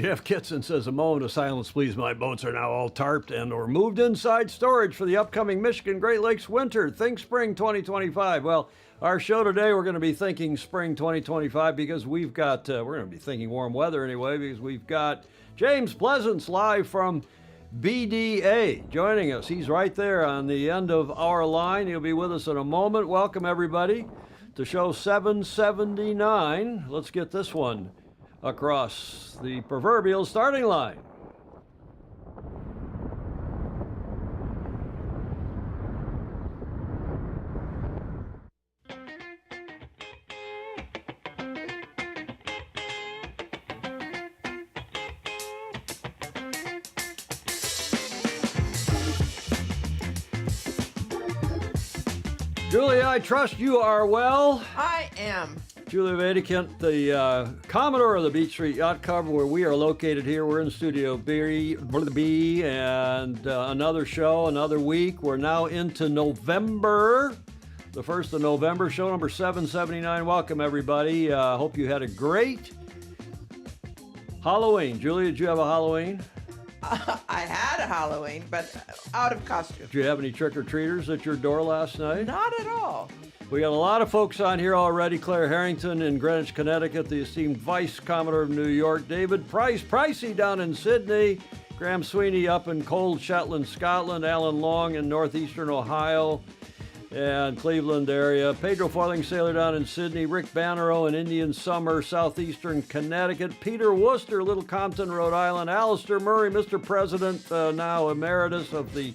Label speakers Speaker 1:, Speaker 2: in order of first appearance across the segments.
Speaker 1: Jeff Kitson says, a moment of silence, please. My boats are now all tarped and or moved inside storage for the upcoming Michigan Great Lakes winter. Think spring 2025. Well, our show today, we're going to be thinking spring 2025 because we're going to be thinking warm weather anyway, because we've got James Pleasance live from BDA joining us. He's right there on the end of our line. He'll be with us in a moment. Welcome, everybody, to show 779. Let's get this one across the proverbial starting line. Julia, I trust you are well.
Speaker 2: I am.
Speaker 1: Julia Vadekent, the Commodore of the Beach Street Yacht Club, where we are located here. We're in Studio B, and another show, another week. We're now into November, the 1st of November, show number 779. Welcome, everybody. Hope you had a great Halloween. Julia, did you have a Halloween?
Speaker 2: I had a Halloween, but out of costume.
Speaker 1: Did you have any trick-or-treaters at your door last night?
Speaker 2: Not at all.
Speaker 1: We got a lot of folks on here already. Claire Harrington in Greenwich, Connecticut, the esteemed Vice Commodore of New York. David Pricey down in Sydney. Graham Sweeney up in cold Shetland, Scotland. Alan Long in northeastern Ohio and Cleveland area. Pedro Foiling Sailor down in Sydney. Rick Bannerow in Indian Summer, southeastern Connecticut. Peter Worcester, Little Compton, Rhode Island. Alistair Murray, Mr. President, now emeritus of the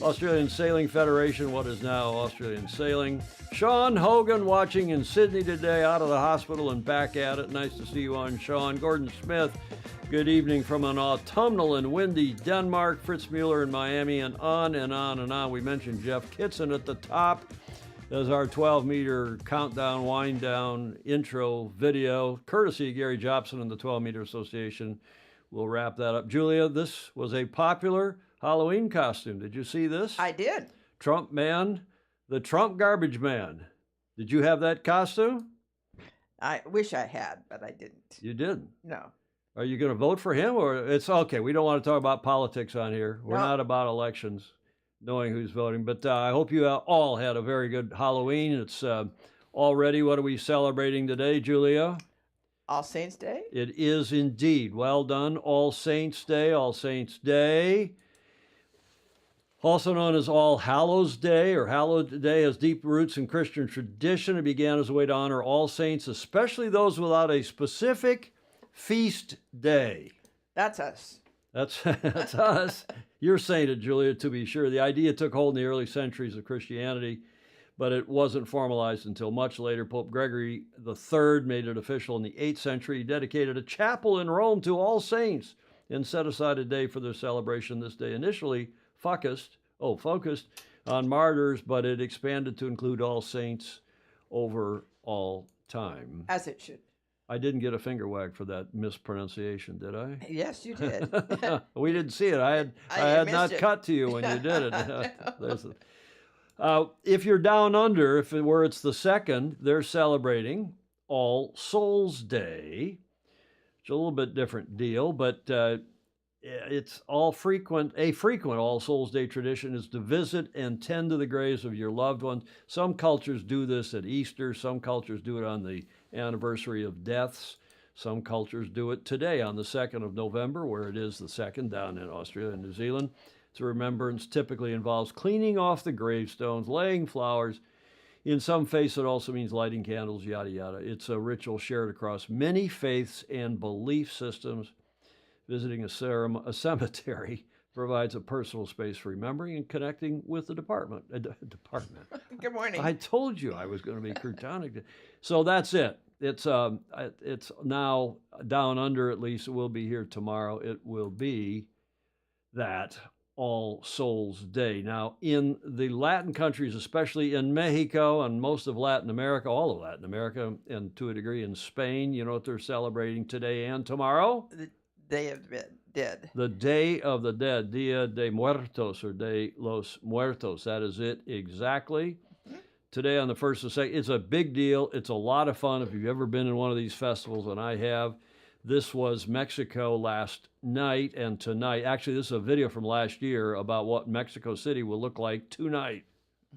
Speaker 1: Australian Sailing Federation, what is now Australian Sailing. Sean Hogan watching in Sydney today, out of the hospital and back at it. Nice to see you on, Sean. Gordon Smith, good evening from an autumnal and windy Denmark. Fritz Mueller in Miami, and on and on and on. We mentioned Jeff Kitson at the top as our 12-meter countdown, wind-down intro video, courtesy of Gary Jobson and the 12-meter Association. We'll wrap that up. Julia, this was a popular Halloween costume. Did you see this?
Speaker 2: I did.
Speaker 1: Trump man, the Trump garbage man. Did you have that costume?
Speaker 2: I wish I had, but I didn't.
Speaker 1: You didn't?
Speaker 2: No.
Speaker 1: Are you going to vote for him, or it's okay? We don't want to talk about politics on here. We're
Speaker 2: No.
Speaker 1: not about elections, knowing who's voting. But I hope you all had a very good Halloween. It's already, what are we celebrating today, Julia?
Speaker 2: All Saints Day?
Speaker 1: It is indeed. Well done. All Saints Day, All Saints Day. Also known as All Hallows Day, or Hallowed Day, has deep roots in Christian tradition. It began as a way to honor all saints, especially those without a specific feast day.
Speaker 2: That's us.
Speaker 1: That's us. You're sainted, Julia, to be sure. The idea took hold in the early centuries of Christianity, but it wasn't formalized until much later. Pope Gregory III made it official in the 8th century. He dedicated a chapel in Rome to all saints and set aside a day for their celebration. This day initially focused on martyrs, but it expanded to include all saints over all time.
Speaker 2: As it should.
Speaker 1: I didn't get a finger wag for that mispronunciation, did I?
Speaker 2: Yes, you did.
Speaker 1: We didn't see it. I had not cut to you when you did it. If you're down under, where it's the 2nd, they're celebrating All Souls Day. It's a little bit different deal, but it's a frequent All Souls Day tradition is to visit and tend to the graves of your loved ones. Some cultures do this at Easter. Some cultures do it on the anniversary of deaths. Some cultures do it today on the 2nd of November, where it is the 2nd down in Australia and New Zealand. It's a remembrance typically involves cleaning off the gravestones, laying flowers. In some faiths, it also means lighting candles, yada, yada. It's a ritual shared across many faiths and belief systems. Visiting a cemetery provides a personal space for remembering and connecting with the department.
Speaker 2: Good morning.
Speaker 1: I told you I was going to be croutonic. So that's it. It's now down under, at least. It will be here tomorrow. It will be that All Souls Day. Now, in the Latin countries, especially in Mexico and most of Latin America, all of Latin America, and to a degree in Spain, you know what they're celebrating today and tomorrow?
Speaker 2: The Day of the Dead.
Speaker 1: The Day of the Dead, Dia de Muertos, or De los Muertos. That is it exactly. Today on the 1st of 2nd, it's a big deal. It's a lot of fun if you've ever been in one of these festivals, and I have. This was Mexico last night and tonight. Actually, this is a video from last year about what Mexico City will look like tonight.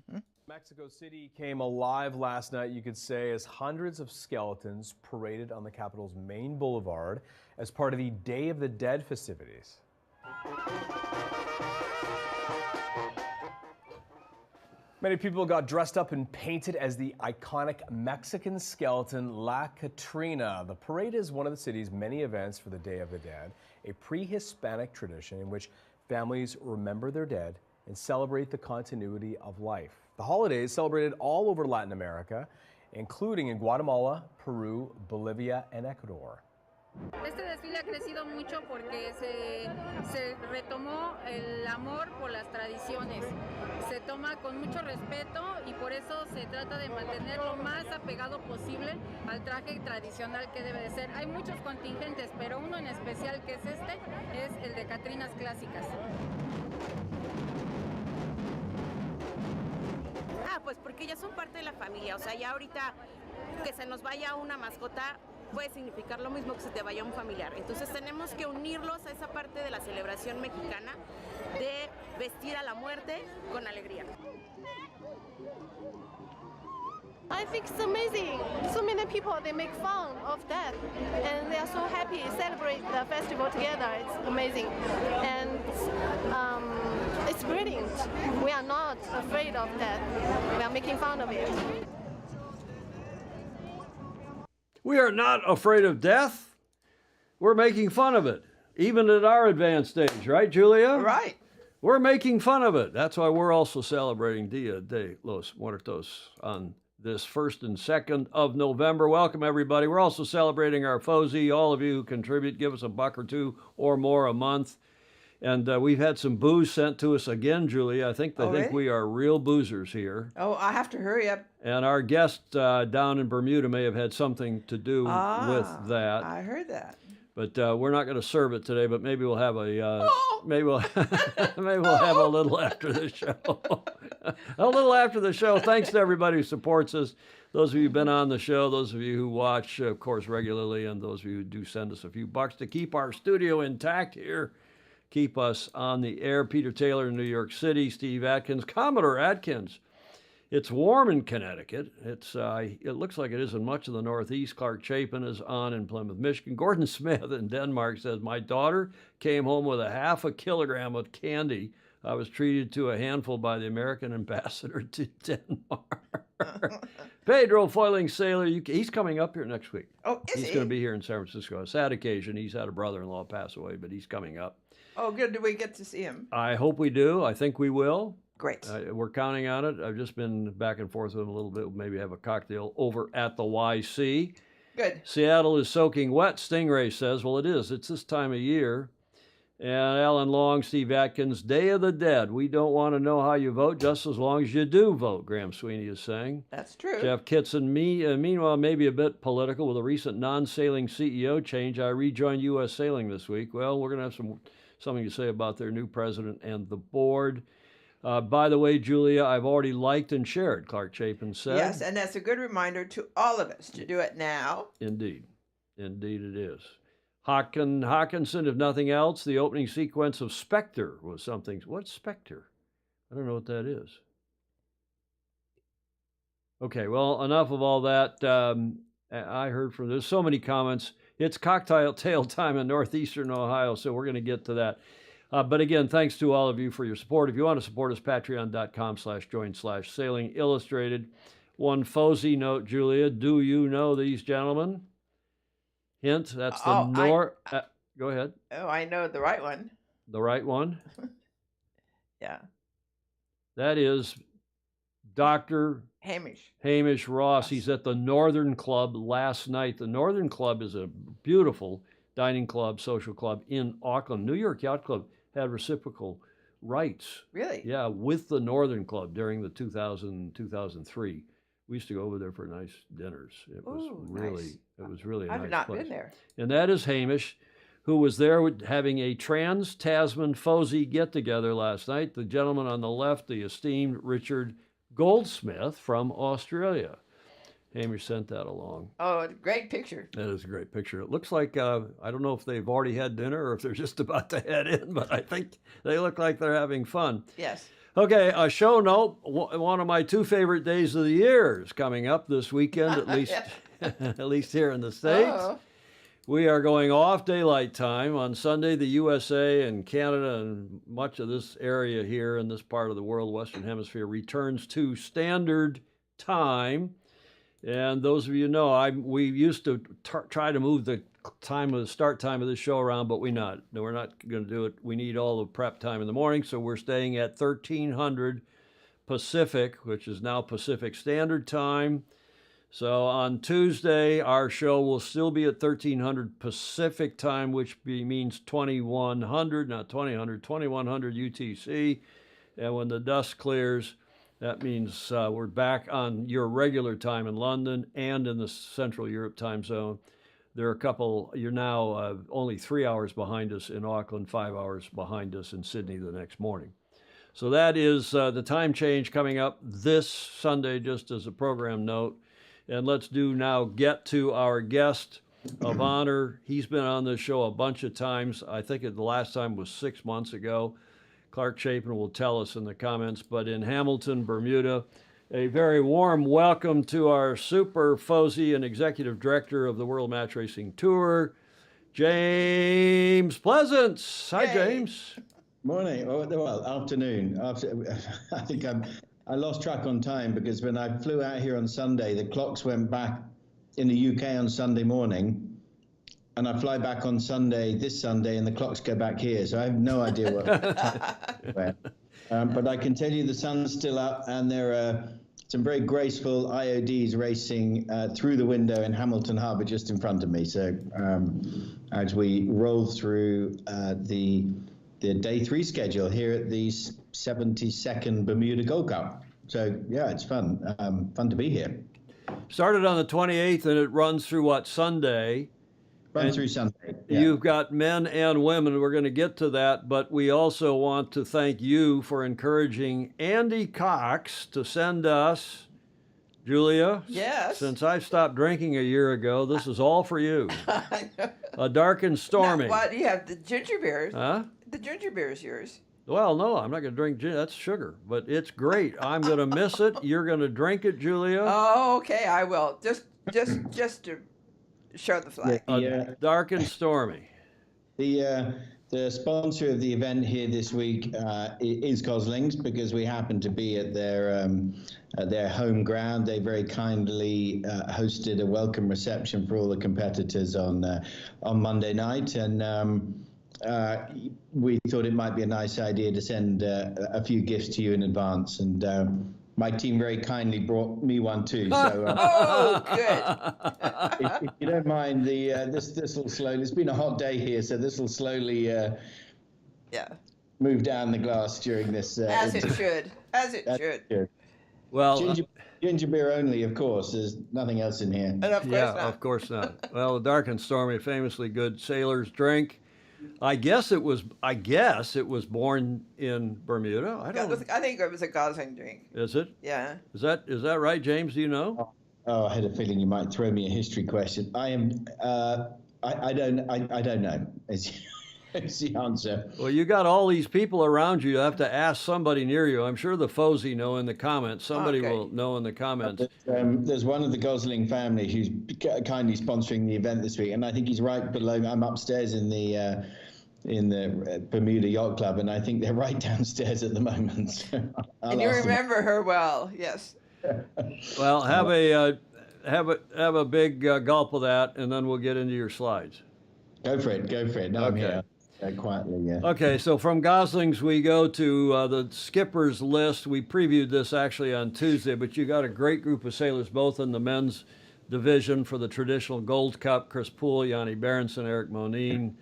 Speaker 3: Mm-hmm. Mexico City came alive last night, you could say, as hundreds of skeletons paraded on the capital's main boulevard as part of the Day of the Dead festivities. Many people got dressed up and painted as the iconic Mexican skeleton La Catrina. The parade is one of the city's many events for the Day of the Dead, a pre-Hispanic tradition in which families remember their dead and celebrate the continuity of life. The holiday is celebrated all over Latin America, including in Guatemala, Peru, Bolivia, and Ecuador.
Speaker 4: Este desfile ha crecido mucho porque se retomó el amor por las tradiciones. Se toma con mucho respeto y por eso se trata de mantener lo más apegado posible al traje tradicional que debe de ser. Hay muchos contingentes, pero uno en especial que es este, es el de Catrinas clásicas.
Speaker 5: Pues porque ya son parte de la familia, o sea, ya ahorita que se nos vaya una mascota puede significar lo mismo que se te vaya un familiar. Entonces tenemos que unirlos a esa parte de la celebración mexicana de vestir a la muerte con alegría.
Speaker 6: I think it's amazing. So many people, they make fun of that and they are so happy to celebrate the festival together. It's amazing. And it's brilliant. We are not afraid of that. We are making fun of it.
Speaker 1: We are not afraid of death. We're making fun of it, even at our advanced age, right, Julia?
Speaker 2: Right.
Speaker 1: We're making fun of it. That's why we're also celebrating Dia de los Muertos on this 1st and 2nd of November. Welcome, everybody. We're also celebrating our FOSI. All of you who contribute, give us $1 or $2 or more a month. And we've had some booze sent to us again, Julia. I think they think we are real boozers here.
Speaker 2: Oh, I have to hurry up.
Speaker 1: And our guest down in Bermuda may have had something to do with that.
Speaker 2: I heard that.
Speaker 1: But we're not going to serve it today. But maybe we'll have a maybe we'll have a little after the show. A little after the show. Thanks to everybody who supports us. Those of you who've been on the show, those of you who watch, of course, regularly, and those of you who do send us a few bucks to keep our studio intact here. Keep us on the air. Peter Taylor in New York City, Steve Atkins, Commodore Atkins. It's warm in Connecticut. It looks like it is in much of the Northeast. Clark Chapin is on in Plymouth, Michigan. Gordon Smith in Denmark says, my daughter came home with a half a kilogram of candy. I was treated to a handful by the American ambassador to Denmark. Pedro Foiling Sailor, he's coming up here next week.
Speaker 2: Oh, is he?
Speaker 1: He's going to be here in San Francisco. A sad occasion. He's had a brother-in-law pass away, but he's coming up.
Speaker 2: Oh, good. Do we get to see him?
Speaker 1: I hope we do. I think we will.
Speaker 2: Great.
Speaker 1: We're counting on it. I've just been back and forth with him a little bit. Maybe have a cocktail over at the YC.
Speaker 2: Good.
Speaker 1: Seattle is soaking wet, Stingray says. Well, it is. It's this time of year. And Alan Long, Steve Atkins, Day of the Dead. We don't want to know how you vote, just as long as you do vote, Graham Sweeney is saying.
Speaker 2: That's true.
Speaker 1: Jeff Kitson, meanwhile, maybe a bit political. With a recent non-sailing CEO change, I rejoined U.S. Sailing this week. Well, we're going to have something to say about their new president and the board. By the way, Julia, I've already liked and shared, Clark Chapin said.
Speaker 2: Yes, and that's a good reminder to all of us to do it now.
Speaker 1: Indeed. Indeed it is. Hawkinson, if nothing else, the opening sequence of Spectre was something. What's Spectre? I don't know what that is. Okay, well, enough of all that. I heard from, there's so many comments. It's cocktail time in northeastern Ohio, so we're going to get to that. But again, thanks to all of you for your support. If you want to support us, patreon.com/join/sailing illustrated. One FOSI note, Julia. Do you know these gentlemen? Hint, that's the go ahead.
Speaker 2: Oh, I know the right one.
Speaker 1: The right one?
Speaker 2: Yeah.
Speaker 1: That is Dr.
Speaker 2: Hamish
Speaker 1: Ross. He's at the Northern Club last night. The Northern Club is a beautiful dining club, social club in Auckland. New York Yacht Club had reciprocal rights.
Speaker 2: Really?
Speaker 1: Yeah, with the Northern Club during the 2003. We used to go over there for nice dinners. It was really a nice
Speaker 2: I've not
Speaker 1: place.
Speaker 2: been there.
Speaker 1: And that is Hamish, who was there having a Trans-Tasman FOSI get-together last night. The gentleman on the left, the esteemed Richard Goldsmith from Australia. Hamish sent that along.
Speaker 2: Oh, great picture.
Speaker 1: That is a great picture. It looks like, I don't know if they've already had dinner or if they're just about to head in, but I think they look like they're having fun.
Speaker 2: Yes.
Speaker 1: Okay, a show note. One of my 2 favorite days of the year is coming up this weekend, at least, at least here in the States.
Speaker 2: Oh.
Speaker 1: We are going off daylight time on Sunday. The USA and Canada and much of this area here in this part of the world, Western Hemisphere, returns to standard time. And those of you know, we used to try to move the start time of the show around, but we're not going to do it. We need all the prep time in the morning, so we're staying at 1300 Pacific, which is now Pacific Standard Time. So on Tuesday, our show will still be at 1300 Pacific Time, which means 2100, not 2000, 2100 UTC. And when the dust clears, that means we're back on your regular time in London and in the Central Europe time zone. There are you're now only 3 hours behind us in Auckland, 5 hours behind us in Sydney the next morning. So that is the time change coming up this Sunday, just as a program note. And let's get to our guest of honor. He's been on this show a bunch of times. I think the last time was 6 months ago. Clark Chapin will tell us in the comments, but in Hamilton, Bermuda, a very warm welcome to our super Fozy and executive director of the World Match Racing Tour, James Pleasance. Hi, James.
Speaker 7: Morning. Well, afternoon. I think I lost track on time because when I flew out here on Sunday, the clocks went back in the UK on Sunday morning. And I fly back on this Sunday, and the clocks go back here. So I have no idea what. But I can tell you the sun's still up, and there are some very graceful IODs racing through the window in Hamilton Harbour just in front of me. So as we roll through the day 3 schedule here at the 72nd Bermuda Gold Cup. So yeah, it's fun to be here.
Speaker 1: Started on the 28th, and it runs through Sunday?
Speaker 7: Through Sunday. Yeah.
Speaker 1: You've got men and women. We're going to get to that, but we also want to thank you for encouraging Andy Cox to send us, Julia.
Speaker 2: Yes.
Speaker 1: Since I stopped drinking a year ago, this is all for you. A Dark and Stormy.
Speaker 2: Now, what, you have the ginger beers.
Speaker 1: Huh?
Speaker 2: The ginger beer is yours.
Speaker 1: Well, no, I'm not going to drink gin. That's sugar, but it's great. I'm going to miss it. You're going to drink it, Julia.
Speaker 2: Oh, okay, I will. Just to show the flag.
Speaker 1: Dark and Stormy.
Speaker 7: The sponsor of the event here this week is Goslings, because we happen to be at their home ground. They very kindly hosted a welcome reception for all the competitors on Monday night, and we thought it might be a nice idea to send a few gifts to you in advance, and my team very kindly brought me one too. So,
Speaker 2: oh, good.
Speaker 7: if you don't mind, this will slowly. It's been a hot day here, so this will slowly move down the glass during this.
Speaker 2: As it should. As it should.
Speaker 1: Well,
Speaker 7: ginger beer only, of course. There's nothing else in here.
Speaker 2: And of course not.
Speaker 1: Of course not. Well, Dark and Stormy, famously good sailor's drink. I guess it was born in Bermuda.
Speaker 2: I think it was a Gauffin drink.
Speaker 1: Is it?
Speaker 2: Yeah.
Speaker 1: Is that right, James? Do you know?
Speaker 7: Oh, I had a feeling you might throw me a history question. I don't know. Is the answer.
Speaker 1: Well, you got all these people around you. You have to ask somebody near you. I'm sure the Fozy know in the comments. Somebody will know in the comments.
Speaker 7: There's one of the Gosling family who's kindly sponsoring the event this week, and I think he's right below me. I'm upstairs in the Bermuda Yacht Club, and I think they're right downstairs at the moment. So
Speaker 2: and you remember her well, yes.
Speaker 1: Well, have a big gulp of that, and then we'll get into your slides.
Speaker 7: Go for it. No,
Speaker 1: okay.
Speaker 7: I'm here. Quietly, yeah.
Speaker 1: Okay, so from Goslings we go to the skipper's list. We previewed this actually on Tuesday, but you got a great group of sailors, both in the men's division for the traditional Gold Cup. Chris Poole, Yanni Berenson, Eric Monin,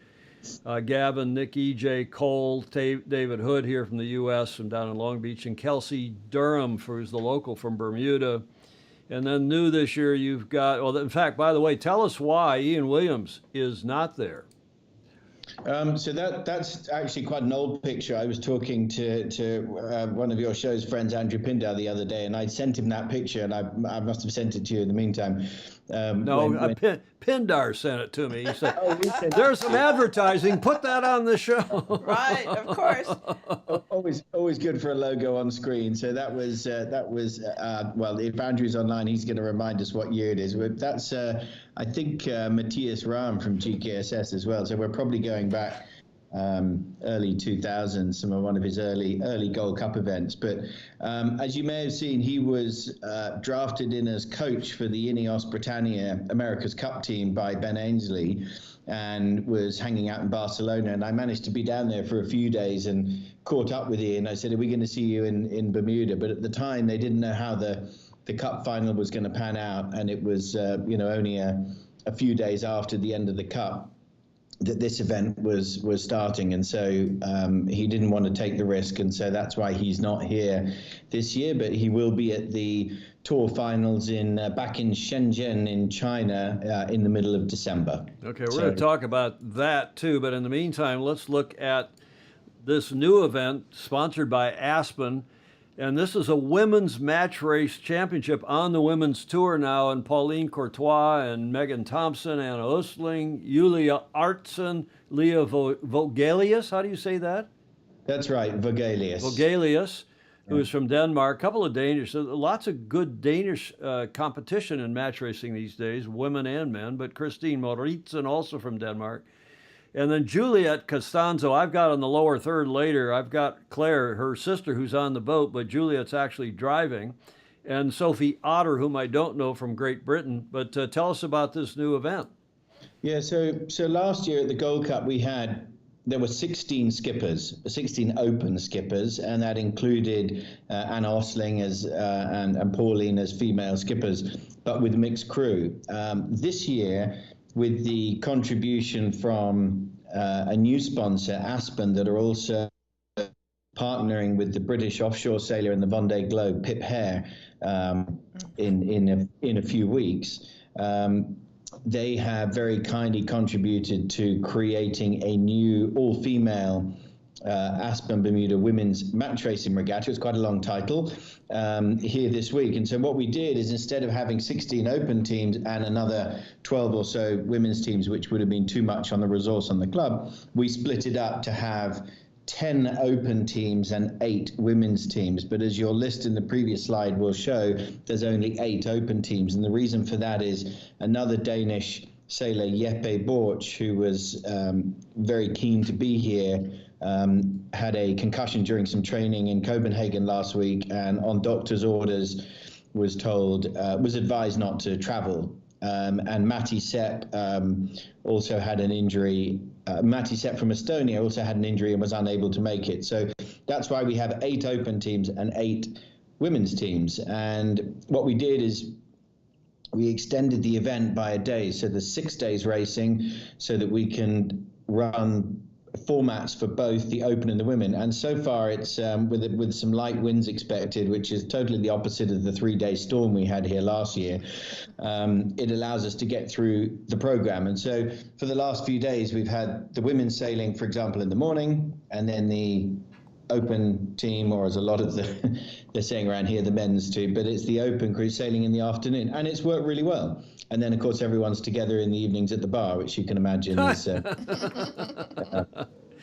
Speaker 1: Gavin, Nick E.J. Cole, David Hood here from the U.S. from down in Long Beach, and Kelsey Durham, who's the local from Bermuda. And then new this year you've got, well, in fact, by the way, tell us why Ian Williams is not there.
Speaker 7: So that's actually quite an old picture. I was talking to one of your show's friends, Andrew Pindar, the other day, and I sent him that picture, and I must have sent it to you in the meantime.
Speaker 1: Pindar sent it to me. He said, "There's some advertising. Put that on the show."
Speaker 2: Right, of course.
Speaker 7: Always good for a logo on screen. So that was well, if Andrew's online, he's going to remind us what year it is. But that's I think Matthias Rahm from GKSS as well. So we're probably going back early 2000s, one of his early Gold Cup events. But as you may have seen, he was drafted in as coach for the Ineos Britannia America's Cup team by Ben Ainsley, and was hanging out in Barcelona. And I managed to be down there for a few days and caught up with Ian. I said, "Are we going to see you in Bermuda?" But at the time, they didn't know how the Cup final was going to pan out, and it was only a few days after the end of the Cup that this event was starting, and so he didn't want to take the risk, and so that's why he's not here this year. But he will be at the Tour finals back in Shenzhen in China in the middle of December.
Speaker 1: Okay, we're going to talk about that too, but in the meantime, let's look at this new event sponsored by Aspen. And this is a women's match race championship on the women's tour now. And Pauline Courtois and Megan Thompson, Anna Osling, Julia Artson, Leah Vogelius. How do you say that?
Speaker 7: That's right, Vogelius.
Speaker 1: Vogelius, who is from Denmark. A couple of Danish. Lots of good Danish competition in match racing these days, women and men. But Christine Moritzen, also from Denmark. And then Juliet Costanzo, I've got on the lower third later. I've got Claire, her sister, who's on the boat, but Juliet's actually driving. And Sophie Otter, whom I don't know, from Great Britain. But tell us about this new event.
Speaker 7: Yeah, so last year at the Gold Cup, there were 16 skippers, 16 open skippers, and that included Anna Osling and Pauline as female skippers, but with mixed crew. This year, with the contribution from a new sponsor, Aspen, that are also partnering with the British offshore sailor in the Vendée Globe, Pip Hare, in a few weeks. They have very kindly contributed to creating a new all-female Aspen Bermuda Women's Match Racing Regatta. It's quite a long title here this week. And so what we did is, instead of having 16 open teams and another 12 or so women's teams, which would have been too much on the resource on the club, we split it up to have 10 open teams and 8 women's teams. But as your list in the previous slide will show, there's only 8 open teams. And the reason for that is another Danish sailor, Jeppe Borch, who was very keen to be here, had a concussion during some training in Copenhagen last week, and on doctor's orders was advised not to travel. And Matti Sepp also had an injury. Matti Sepp from Estonia also had an injury and was unable to make it. So that's why we have 8 open teams and 8 women's teams. And what we did is we extended the event by a day. So there's 6 days racing, so that we can run formats for both the open and the women. And so far it's with some light winds expected, which is totally the opposite of the 3-day storm we had here last year. It allows us to get through the program. And so for the last few days, we've had the women sailing, for example, in the morning, and then the open team, or as a lot of they're saying around here, the men's team, but it's the open crew sailing in the afternoon, and it's worked really well. And then, of course, everyone's together in the evenings at the bar, which you can imagine is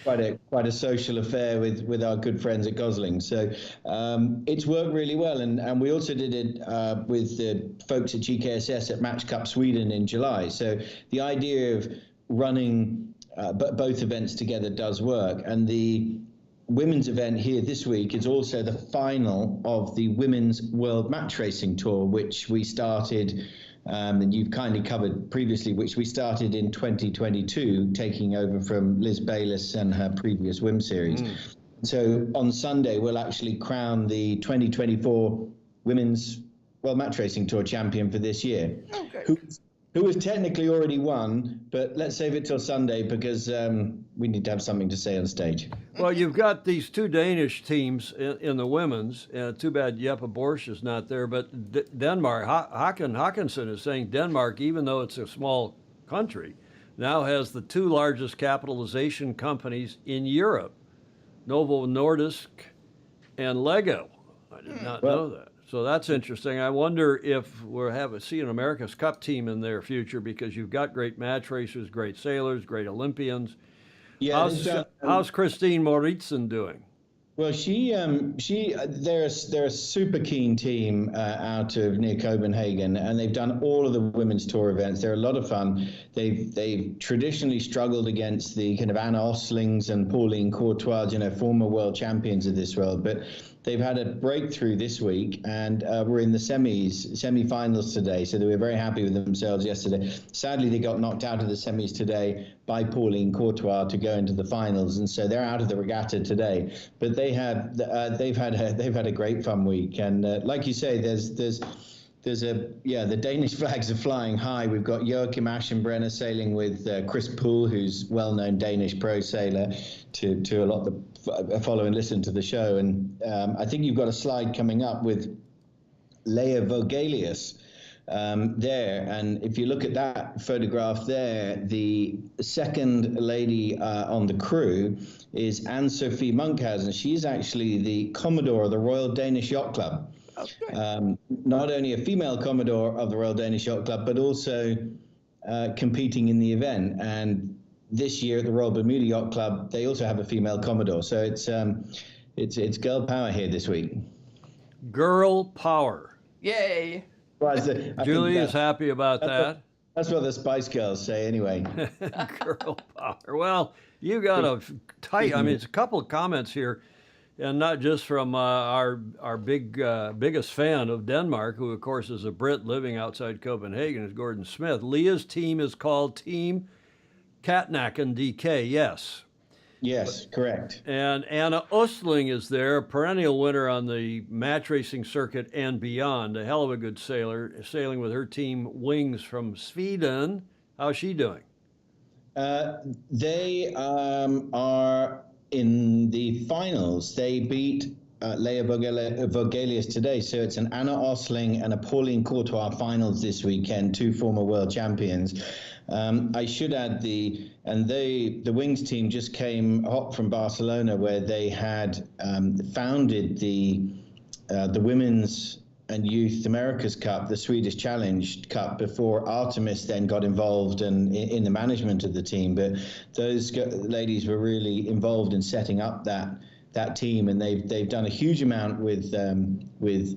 Speaker 7: quite a social affair with our good friends at Gosling. So it's worked really well, and we also did it with the folks at GKSS at Match Cup Sweden in July. So the idea of running both events together does work, and the women's event here this week is also the final of the Women's World Match Racing Tour, which we started, and you've kindly covered previously, which we started in 2022, taking over from Liz Bayliss and her previous WIM series. So on Sunday, we'll actually crown the 2024 Women's World Match Racing Tour champion for this year. Who has technically already won, but let's save it till Sunday, because we need to have something to say on stage.
Speaker 1: Well, you've got these 2 Danish teams in the women's. Too bad Jeppe Borch is not there, but Denmark, Håkan Håkansson is saying Denmark, even though it's a small country, now has the two largest capitalization companies in Europe, Novo Nordisk and Lego. I did not know that. So that's interesting. I wonder if we'll see an America's Cup team in their future, because you've got great match racers, great sailors, great Olympians.
Speaker 7: Yeah,
Speaker 1: How's Christine Moritzen doing?
Speaker 7: Well, they're a super keen team out of near Copenhagen, and they've done all of the women's tour events. They're a lot of fun. They've traditionally struggled against the kind of Anna Oslings and Pauline Courtois, former world champions of this world, but they've had a breakthrough this week, and we're in the semi-finals today. So they were very happy with themselves yesterday. Sadly, they got knocked out of the semis today by Pauline Courtois to go into the finals, and so they're out of the regatta today. But they've had a great fun week, and like you say, the Danish flags are flying high. We've got Joachim Aschenbrenner sailing with Chris Poole, who's well-known Danish pro sailor to a lot of the follow and listen to the show. And I think you've got a slide coming up with Leia Vogelius there. And if you look at that photograph there, the second lady on the crew is Anne-Sophie Munkhausen. She's actually the Commodore of the Royal Danish Yacht Club. Not only a female Commodore of the Royal Danish Yacht Club, but also competing in the event. And this year at the Royal Bermuda Yacht Club, they also have a female Commodore. So it's girl power here this week.
Speaker 1: Girl power.
Speaker 2: Yay.
Speaker 1: Julie is happy about that.
Speaker 7: That's what the Spice Girls say anyway.
Speaker 1: Girl power. Well, you got a tight, it's a couple of comments here. And not just from our biggest fan of Denmark, who, of course, is a Brit living outside Copenhagen, is Gordon Smith. Leah's team is called Team Katnacken DK, yes.
Speaker 7: Yes, correct.
Speaker 1: And Anna Ostling is there, a perennial winner on the match racing circuit and beyond, a hell of a good sailor, sailing with her team Wings from Sweden. How's she doing?
Speaker 7: They are in the finals. They beat Leia Vogelius today, so it's an Anna Osling and a Pauline Courtois finals this weekend, two former world champions. I should add the Wings team just came hot from Barcelona, where they had founded the Women's and Youth America's Cup, the Swedish Challenge Cup, before Artemis then got involved and in the management of the team. But those ladies were really involved in setting up that team, and they've done a huge amount with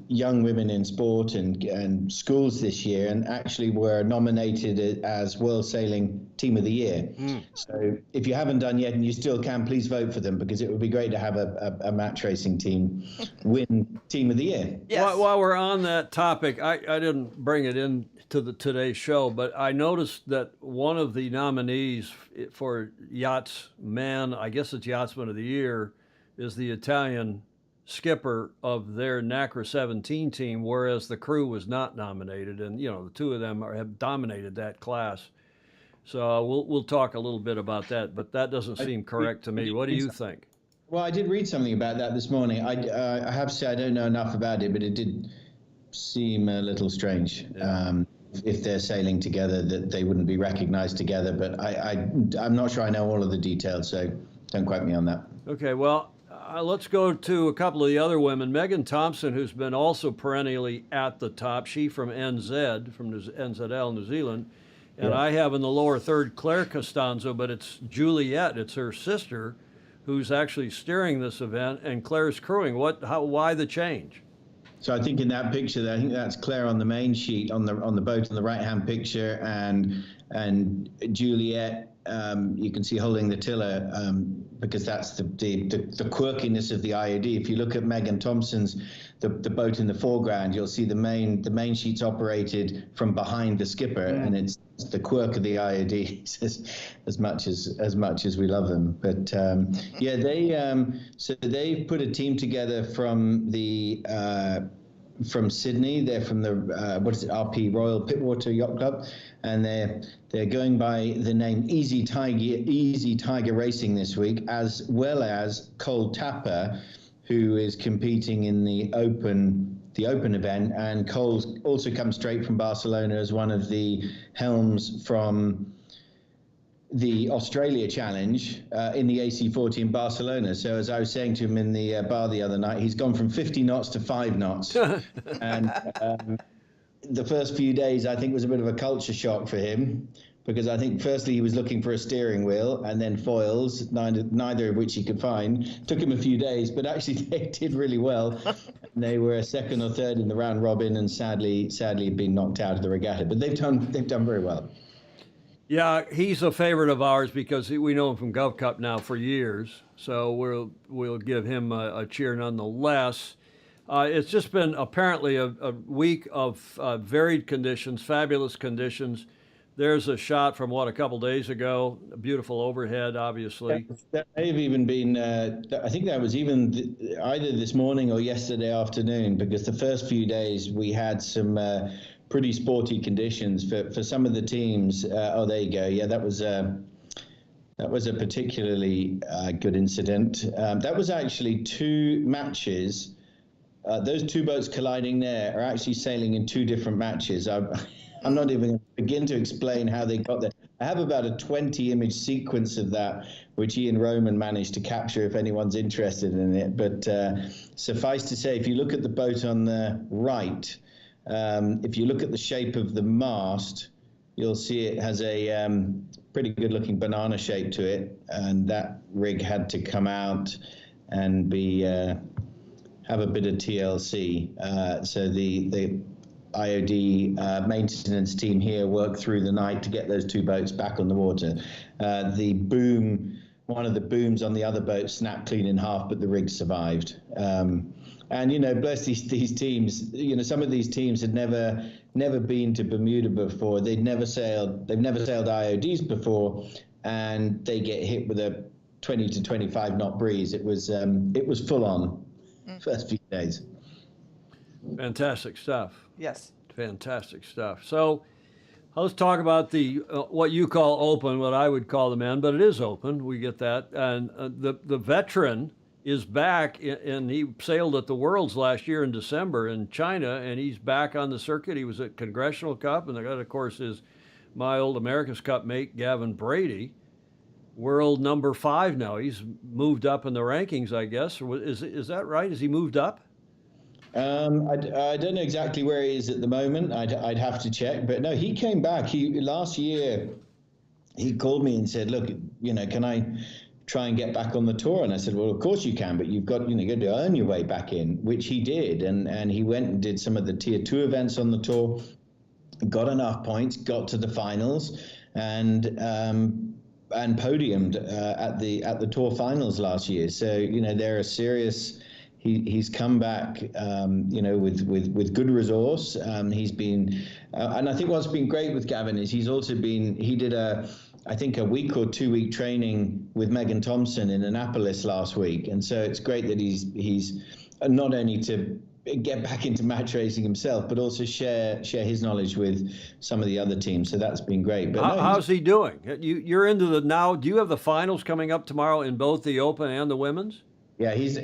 Speaker 7: young women in sport and schools this year, and actually were nominated as World Sailing Team of the Year. So if you haven't done yet, and you still can, please vote for them, because it would be great to have a match racing team win Team of the Year.
Speaker 2: Yes.
Speaker 1: While we're on that topic, I didn't bring it in to today's show, but I noticed that one of the nominees for Yachtsman, I guess it's Yachtsman of the Year, is the Italian skipper of their NACRA 17 team, whereas the crew was not nominated. And, the two of them have dominated that class. So we'll talk a little bit about that, but that doesn't seem correct to me. What do you think?
Speaker 7: Well, I did read something about that this morning. I have to say I don't know enough about it, but it did seem a little strange. Yeah. If they're sailing together, that they wouldn't be recognized together. But I'm not sure I know all of the details, so don't quote me on that.
Speaker 1: Okay, well, let's go to a couple of the other women. Megan Thompson, who's been also perennially at the top. She from NZL, New Zealand. And I have in the lower third Claire Costanzo, but it's Juliet. It's her sister who's actually steering this event, and Claire's crewing. Why the change?
Speaker 7: So I think in that picture, I think that's Claire on the main sheet on the boat in the right-hand picture, and Juliet. You can see holding the tiller, because that's the quirkiness of the IOD. If you look at Megan Thompson's the boat in the foreground, you'll see the main sheet's operated from behind the skipper, and it's the quirk of the IOD as much as we love them. But they've put a team together from Sydney. They're from the RP Royal Pittwater Yacht Club, and they're going by the name Easy Tiger Racing this week, as well as Cole Tapper, who is competing in the open event. And Cole's also come straight from Barcelona as one of the helms from the Australia Challenge in the AC40 in Barcelona. So as I was saying to him in the bar the other night, he's gone from 50 knots to 5 knots. And the first few days, I think, was a bit of a culture shock for him, because I think firstly he was looking for a steering wheel and then foils, neither of which he could find. Took him a few days, but actually they did really well. They were second or third in the round robin, and sadly been knocked out of the regatta. But they've done very well.
Speaker 1: Yeah, he's a favorite of ours because we know him from Gulf Cup now for years. So we'll give him a cheer nonetheless. It's just been apparently a week of varied conditions, fabulous conditions. There's a shot from a couple days ago, a beautiful overhead, obviously.
Speaker 7: That may have even been, I think that was even either this morning or yesterday afternoon, because the first few days we had some pretty sporty conditions for some of the teams. Oh, there you go. Yeah, that was a particularly good incident. That was actually 2 matches. Those 2 boats colliding there are actually sailing in 2 different matches. I'm not even going to begin to explain how they got there. I have about a 20-image sequence of that, which Ian Roman managed to capture if anyone's interested in it. But suffice to say, if you look at the boat on the right, if you look at the shape of the mast, you'll see it has a pretty good-looking banana shape to it, and that rig had to come out and have a bit of TLC. So the IOD maintenance team here worked through the night to get those 2 boats back on the water. The boom, one of the booms on the other boat snapped clean in half, but the rig survived. And, you know, bless these teams, you know, some of these teams had never been to Bermuda before. They've never sailed IODs before, and they get hit with a 20 to 25 knot breeze. It was full on first few days.
Speaker 1: Fantastic stuff.
Speaker 2: Yes.
Speaker 1: Fantastic stuff. So let's talk about the what you call open, what I would call the men, but it is open. We get that. And the veteran is back, and he sailed at the Worlds last year in December in China, and he's back on the circuit. He was at Congressional Cup, and that, of course, is my old America's Cup mate, Gavin Brady, world number 5 now. He's moved up in the rankings, I guess. Or is that right? Has he moved up?
Speaker 7: I don't know exactly where he is at the moment. I'd have to check. But no, he came back. Last year, he called me and said, look, you know, can I try and get back on the tour? And I said, well, of course you can, but you've got to earn your way back in, which he did. And he went and did some of the tier 2 events on the tour, got enough points, got to the finals, and podiumed at the tour finals last year. So, you know, they're a serious. He's come back, you know, with good resource. He's been, and I think what's been great with Gavin is he did I think a week or 2 week training with Megan Thompson in Annapolis last week. And so it's great that he's not only to get back into match racing himself, but also share his knowledge with some of the other teams. So that's been great. But
Speaker 1: how's he doing? You're into the now. Do you have the finals coming up tomorrow in both the Open and the women's?
Speaker 7: Yeah, he's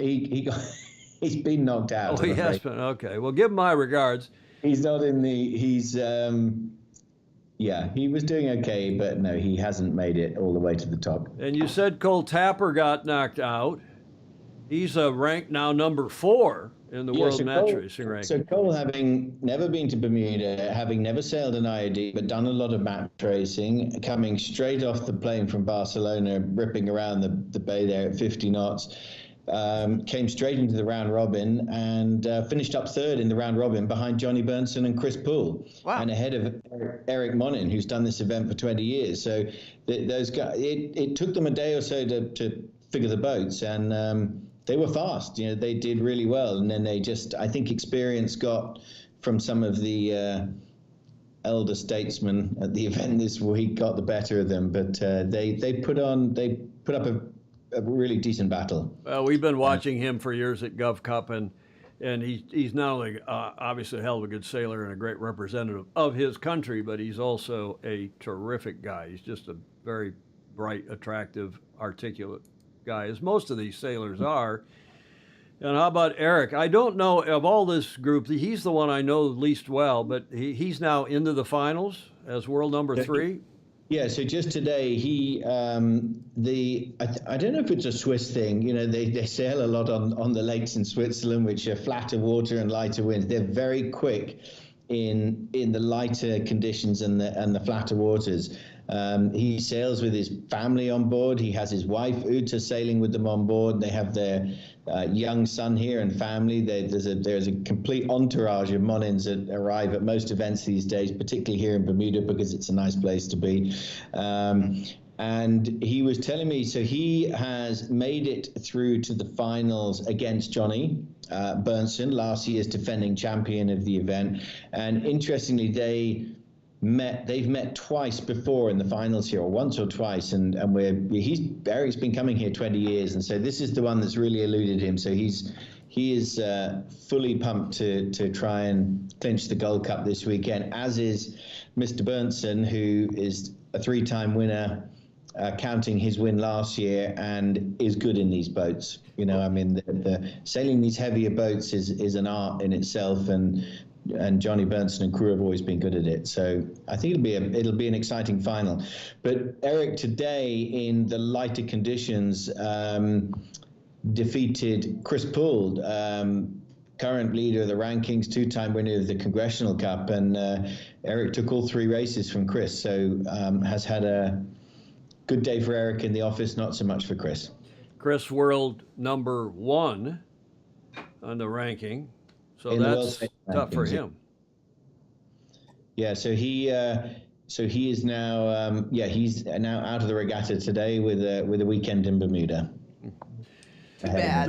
Speaker 7: been knocked out.
Speaker 1: Oh, he has been. Okay. Well, give him my regards.
Speaker 7: He's not in the. Yeah, he was doing okay, but no, he hasn't made it all the way to the top.
Speaker 1: And you said Cole Tapper got knocked out. He's ranked now number 4 in the world match racing ranking.
Speaker 7: So Cole, having never been to Bermuda, having never sailed an IOD, but done a lot of match racing, coming straight off the plane from Barcelona, ripping around the bay there at 50 knots, came straight into the round robin and finished up 3rd in the round robin behind Johnny Bernson and Chris Poole.
Speaker 2: Wow.
Speaker 7: And ahead of Eric Monin, who's done this event for 20 years. So those guys, it took them a day or so to figure the boats, and they were fast. You know, they did really well. And then they just, I think experience got from some of the elder statesmen at the event this week got the better of them. But they put up a really decent battle.
Speaker 1: Well, we've been watching him for years at Gulf Cup, and he's not only obviously a hell of a good sailor and a great representative of his country, but he's also a terrific guy. He's just a very bright, attractive, articulate guy, as most of these sailors are. And how about Eric? I don't know, of all this group, he's the one I know least well, but he's now into the finals as world number 3.
Speaker 7: Yeah, so just today, I don't know if it's a Swiss thing. You know, they sail a lot on the lakes in Switzerland, which are flatter water and lighter winds. They're very quick in the lighter conditions and the flatter waters. He sails with his family on board. He has his wife Uta sailing with them on board. They have their young son here and family. There's a complete entourage of Monins that arrive at most events these days, particularly here in Bermuda because it's a nice place to be. And he was telling me, so he has made it through to the finals against Johnny Bernson, last year's defending champion of the event. And interestingly, they've met twice before in the finals here, or once or twice, and Eric's been coming here 20 years, and so this is the one that's really eluded him. So he is fully pumped to try and clinch the Gold Cup this weekend, as is Mr. Bernson, who is a 3-time winner, counting his win last year, and is good in these boats. You know, I mean, the sailing these heavier boats is an art in itself, and Johnny Bernson and crew have always been good at it. So I think it'll be an exciting final. But Eric today in the lighter conditions defeated Chris Poole, current leader of the rankings, 2-time winner of the Congressional Cup, and Eric took all 3 races from Chris. So has had a good day for Eric in the office, not so much for Chris.
Speaker 1: Chris, world number 1 on the ranking. So that's tough for him. Yeah, so he is now he's now out of the regatta today with a weekend in Bermuda.
Speaker 2: Bad.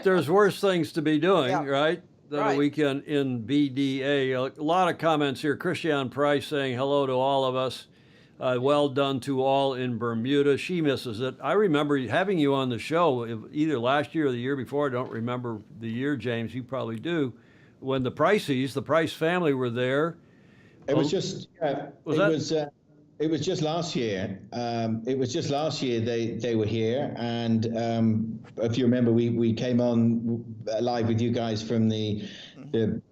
Speaker 1: There's worse things to be doing, right? Than
Speaker 2: Right.
Speaker 1: a weekend in BDA. A lot of comments here. Christian Price saying hello to all of us. Well done to all in Bermuda. She misses it. I remember having you on the show either last year or the year before. I don't remember the year, James. You probably do. When the Price family were there.
Speaker 7: It was just it was just last year. It was just last year they were here, and if you remember, we came on live with you guys from the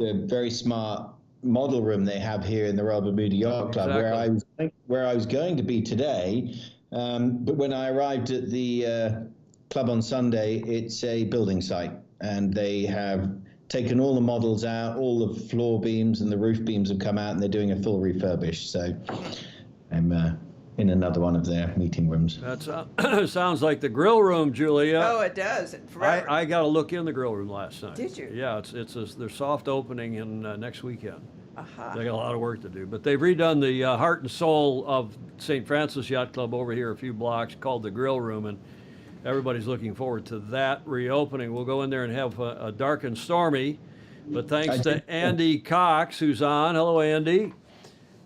Speaker 7: very smart model room they have here in the Royal Bermuda Yacht Club, where I was going to be today, but when I arrived at the club on Sunday, it's a building site, and they have taken all the models out, all the floor beams and the roof beams have come out, and they're doing a full refurbish. So I'm in another one of their meeting rooms.
Speaker 1: That sounds like the grill room, Julia.
Speaker 2: Oh, it does. Forever.
Speaker 1: I got to look in the grill room last night.
Speaker 2: Did you?
Speaker 1: Yeah, their soft opening in next weekend.
Speaker 2: Uh-huh.
Speaker 1: They got a lot of work to do, but they've redone the heart and soul of St. Francis Yacht Club over here a few blocks, called the grill room, and everybody's looking forward to that reopening. We'll go in there and have a dark and stormy, but thanks to Andy Cox, who's on. Hello, Andy.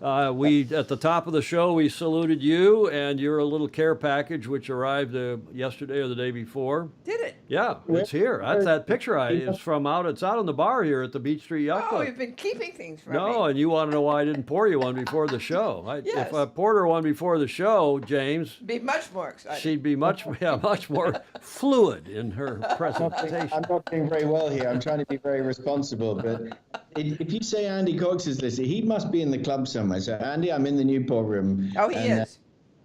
Speaker 1: We at the top of the show, we saluted you and your little care package, which arrived yesterday or the day before.
Speaker 2: Did it?
Speaker 1: Yeah, it's here. That's that picture. It's out on the bar here at the Beach Street Yacht Club.
Speaker 2: Oh, you've been keeping things from me.
Speaker 1: No, and you want to know why I didn't pour you one before the show.
Speaker 2: Yes.
Speaker 1: If I poured her one before the show, James,
Speaker 2: Be much more excited.
Speaker 1: she'd be much more fluid in her presentation.
Speaker 7: I'm not doing very well here. I'm trying to be very responsible, but if you say Andy Cox is listening, he must be in the club somewhere. So Andy, I'm in the Newport room.
Speaker 2: Oh, he is.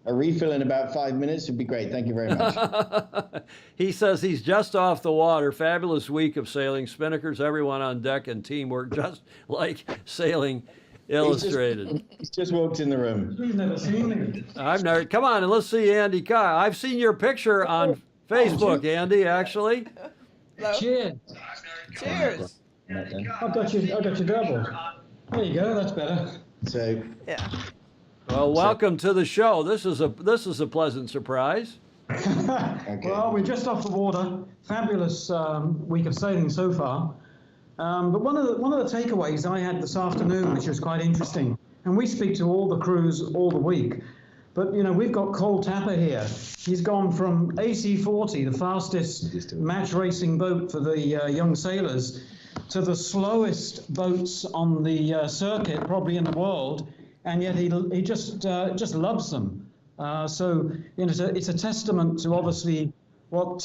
Speaker 7: A refill in about 5 minutes would be great. Thank you very much.
Speaker 1: He says he's just off the water. Fabulous week of sailing. Spinnakers, everyone on deck, and teamwork, just like Sailing Illustrated.
Speaker 7: He's just walked in the room.
Speaker 8: You've never seen me.
Speaker 1: I've never. Come on and let's see Andy Cox. I've seen your picture on Facebook, Andy. Actually.
Speaker 2: Hello?
Speaker 8: Cheers.
Speaker 2: Cheers.
Speaker 8: I got you double. There you go. That's better.
Speaker 7: So
Speaker 2: Yeah.
Speaker 1: Well, welcome to the show. This is a pleasant surprise.
Speaker 8: Well, we're just off the water. Fabulous week of sailing so far. But one of the takeaways I had this afternoon, which was quite interesting, and we speak to all the crews all the week, but we've got Cole Tapper here. He's gone from AC40, the fastest match racing boat for the young sailors, to the slowest boats on the circuit, probably in the world, and yet he just loves them. So it's a testament to obviously what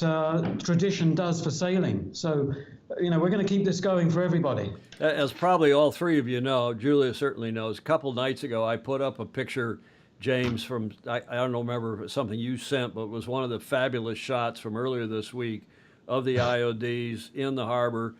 Speaker 8: tradition does for sailing. So we're going to keep this going for everybody.
Speaker 1: As probably all three of you know, Julia certainly knows, a couple nights ago I put up a picture James, from I don't remember if it was something you sent, but it was one of the fabulous shots from earlier this week of the IODs in the harbor,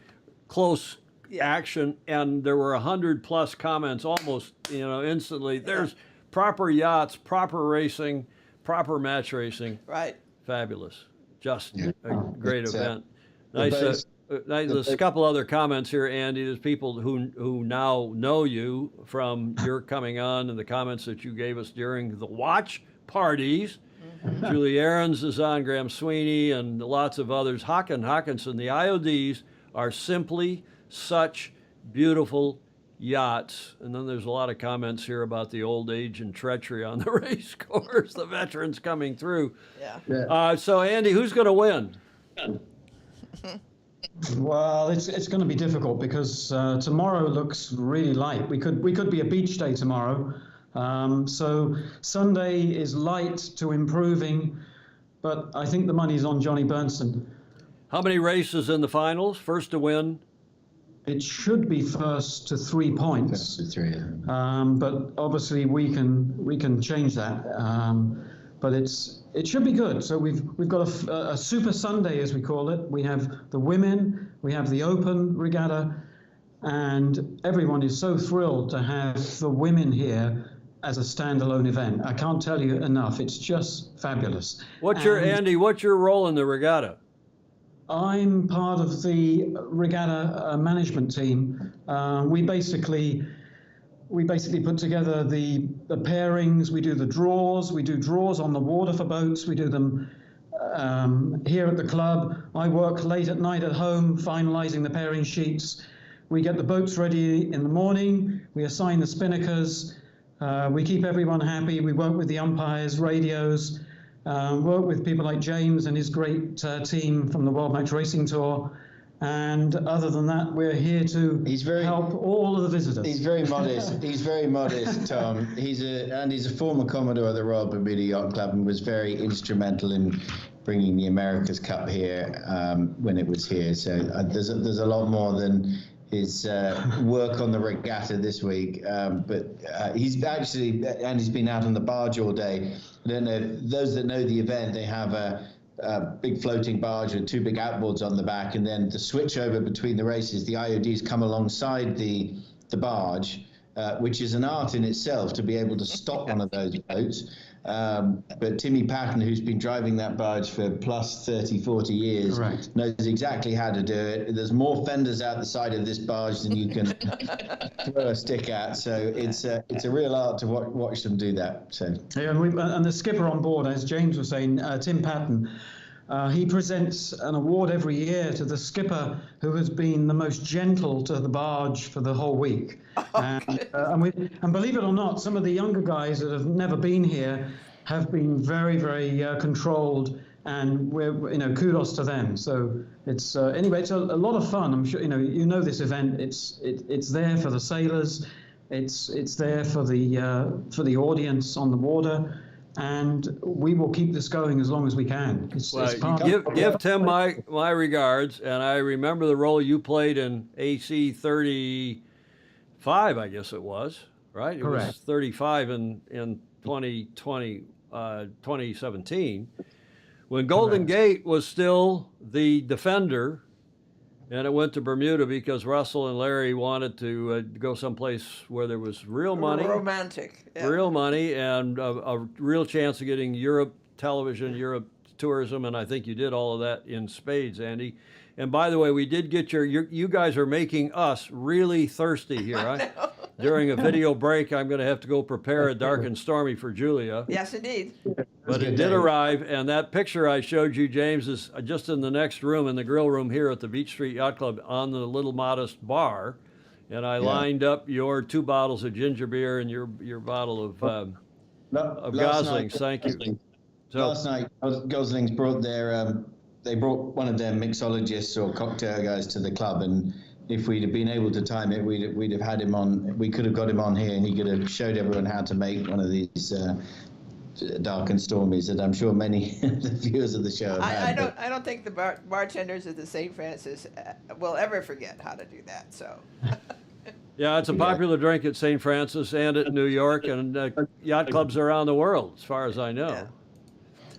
Speaker 1: close action, and there were 100+ comments almost, instantly. There's proper yachts, proper racing, proper match racing.
Speaker 2: Right.
Speaker 1: Fabulous. Just a great event. Nice. There's a couple other comments here, Andy. There's people who now know you from your coming on and the comments that you gave us during the watch parties. Mm-hmm. Julie Aarons is on, Graham Sweeney, and lots of others. Hawkinson, the IODs are simply such beautiful yachts. And then there's a lot of comments here about the old age and treachery on the race course, the veterans coming through.
Speaker 2: Yeah.
Speaker 1: So, Andy, who's going to win?
Speaker 8: Well, it's going to be difficult because tomorrow looks really light. We could be a beach day tomorrow. So Sunday is light to improving, but I think the money's on Johnny Bernstein.
Speaker 1: How many races in the finals? First to win?
Speaker 8: It should be first to 3 points.
Speaker 7: First to 3.
Speaker 8: But obviously we can change that. But it should be good. So we've got a Super Sunday, as we call it. We have the women, we have the Open Regatta, and everyone is so thrilled to have the women here as a standalone event. I can't tell you enough. It's just fabulous.
Speaker 1: What's your role in the regatta?
Speaker 8: I'm part of the regatta management team. We basically put together the pairings. We do the draws. We do draws on the water for boats. We do them here at the club. I work late at night at home finalizing the pairing sheets. We get the boats ready in the morning. We assign the spinnakers. We keep everyone happy. We work with the umpires, radios, work with people like James and his great team from the World Match Racing Tour. And other than that, we're here to help all of the visitors.
Speaker 7: He's very modest. He's very modest, Tom. He's a former Commodore of the Royal Bermuda Yacht Club and was very instrumental in bringing the America's Cup here when it was here. So there's a lot more than his work on the regatta this week. But he's been out on the barge all day. I don't know if those that know the event, they have a big floating barge with 2 big outboards on the back, and then the switch over between the races, the IODs come alongside the barge, which is an art in itself to be able to stop one of those boats. But Timmy Patton, who's been driving that barge for plus 30, 40 years,
Speaker 8: Correct.
Speaker 7: knows exactly how to do it. There's more fenders out the side of this barge than you can throw a stick at. So it's a real art to watch them do that. So
Speaker 8: yeah, and the skipper on board, as James was saying, Tim Patton, he presents an award every year to the skipper who has been the most gentle to the barge for the whole week. And believe it or not, some of the younger guys that have never been here have been very, very controlled, and we're kudos to them. So it's anyway, it's a lot of fun. I'm sure you know this event. It's there for the sailors, it's there for the audience on the water. And we will keep this going as long as we can.
Speaker 1: Give Tim my regards, and I remember the role you played in AC 35, I guess it was, right?
Speaker 8: Correct.
Speaker 1: It was 35 in 2017, when Golden Gate was still the defender, and it went to Bermuda because Russell and Larry wanted to go someplace where there was real money.
Speaker 2: Romantic. Yeah.
Speaker 1: Real money and a real chance of getting Europe television, Europe tourism, and I think you did all of that in spades, Andy. And by the way, we did get you guys are making us really thirsty here. During a video break, I'm going to have to go prepare a dark and stormy for Julia.
Speaker 2: Yes, indeed.
Speaker 1: But it did arrive, and that picture I showed you, James, is just in the next room, in the grill room here at the Beach Street Yacht Club on the little modest bar. And I lined up your 2 bottles of ginger beer and your bottle of Goslings. Thank you. So,
Speaker 7: last night, Goslings brought they brought one of their mixologists or cocktail guys to the club, and if we'd have been able to time it, we'd have had him on. We could have got him on here, and he could have showed everyone how to make one of these dark and stormies that I'm sure many of the viewers of the show have had.
Speaker 2: I don't think the bartenders at the St. Francis will ever forget how to do that. So.
Speaker 1: Yeah, it's a popular drink at St. Francis and at New York and yacht clubs around the world, as far as I know.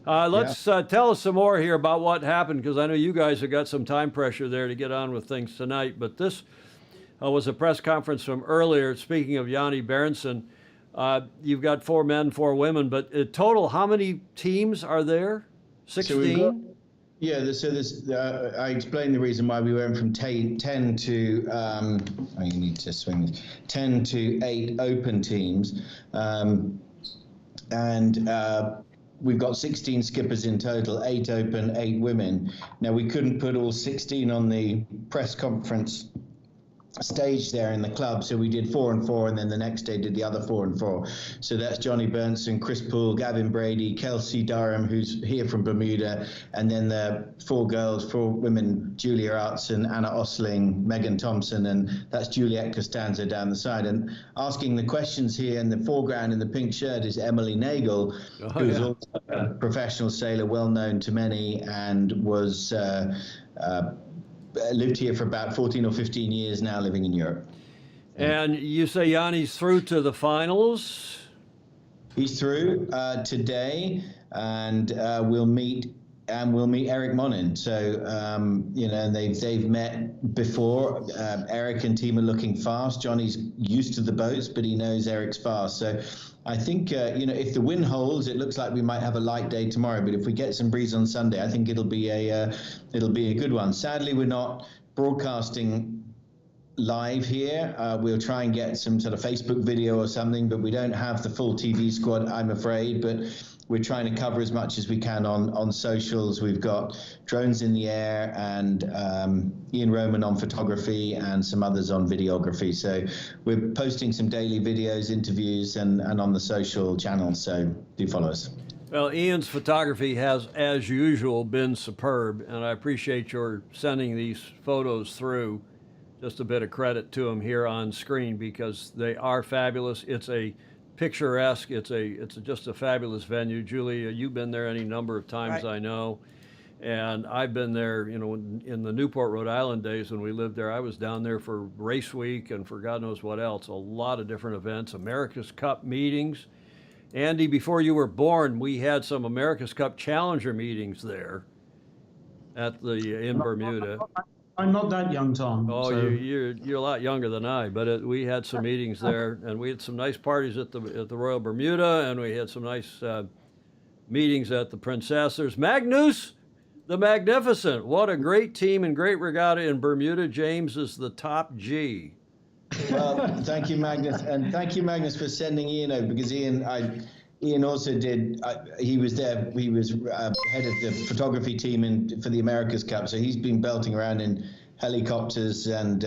Speaker 1: Let's tell us some more here about what happened, because I know you guys have got some time pressure there to get on with things tonight. But this was a press conference from earlier. Speaking of Yanni Berendsen, you've got 4 men, 4 women, but in total, how many teams are there? 16?
Speaker 7: I explained the reason why we went from 10 to, you need to swing this, 10 to 8 open teams. We've got 16 skippers in total, 8 open, 8 women. Now, we couldn't put all 16 on the press conference stage there in the club, so we did 4 and 4, and then the next day did the other 4 and 4. So that's Johnny Berndsen, Chris Poole, Gavin Brady, Kelsey Durham, who's here from Bermuda, and then the 4 girls, 4 women, Julia Artson, Anna Osling, Megan Thompson, and that's Juliette Costanza down the side. And asking the questions here in the foreground in the pink shirt is Emily Nagel, who's also a professional sailor, well known to many, and was lived here for about 14 or 15 years now, living in Europe.
Speaker 1: And you say Yanni's through to the finals?
Speaker 7: He's through today, and we'll meet Eric Monin. So and they've met before. Eric and team are looking fast. Johnny's used to the boats, but he knows Eric's fast. So I think if the wind holds, it looks like we might have a light day tomorrow. But if we get some breeze on Sunday, I think it'll be a good one. Sadly, we're not broadcasting live here. We'll try and get some sort of Facebook video or something, but we don't have the full TV squad, I'm afraid. But we're trying to cover as much as we can on socials. We've got drones in the air, and Ian Roman on photography, and some others on videography. So we're posting some daily videos, interviews, and on the social channels. So do follow us.
Speaker 1: Well, Ian's photography has, as usual, been superb, and I appreciate your sending these photos through. Just a bit of credit to him here on screen, because they are fabulous. It's a picturesque. It's just a fabulous venue. Julia, you've been there any number of times, right? I know, and I've been there. In the Newport, Rhode Island days when we lived there, I was down there for race week and for God knows what else. A lot of different events, America's Cup meetings. Andy, before you were born, we had some America's Cup Challenger meetings there in Bermuda.
Speaker 8: I'm not that young, Tom.
Speaker 1: Oh, so. You're a lot younger than I, but we had some meetings there, and we had some nice parties at the Royal Bermuda, and we had some nice meetings at the Princess. There's Magnus the Magnificent. What a great team and great regatta in Bermuda. James is the top G.
Speaker 7: Well, thank you, Magnus, and thank you, Magnus, for sending Ian over, because Ian also did. He was there. He was head of the photography team for the America's Cup. So he's been belting around in helicopters and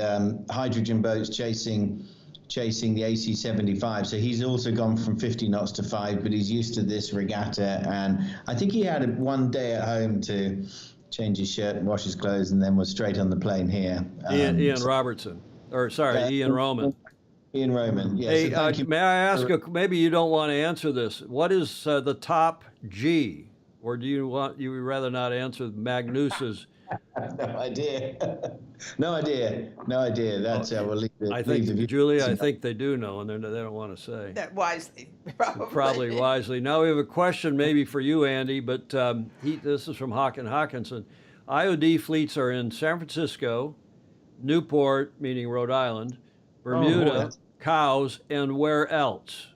Speaker 7: hydrogen boats chasing the AC-75. So he's also gone from 50 knots to 5, but he's used to this regatta. And I think he had one day at home to change his shirt and wash his clothes, and then was straight on the plane here.
Speaker 1: Ian Robertson, Ian Roman.
Speaker 7: Ian Roman, yes.
Speaker 1: Hey,
Speaker 7: So
Speaker 1: may I ask, maybe you don't want to answer this. What is the top G? Or do you would rather not answer Magnus's?
Speaker 7: No idea. No idea. That's we'll leave it.
Speaker 1: I think, Julia, I think they do know, and they don't want to say.
Speaker 2: That wisely, probably.
Speaker 1: Probably wisely. Now we have a question maybe for you, Andy, but this is from Hawken Hawkinson. IOD fleets are in San Francisco, Newport, meaning Rhode Island, Bermuda, Cowes, and where else?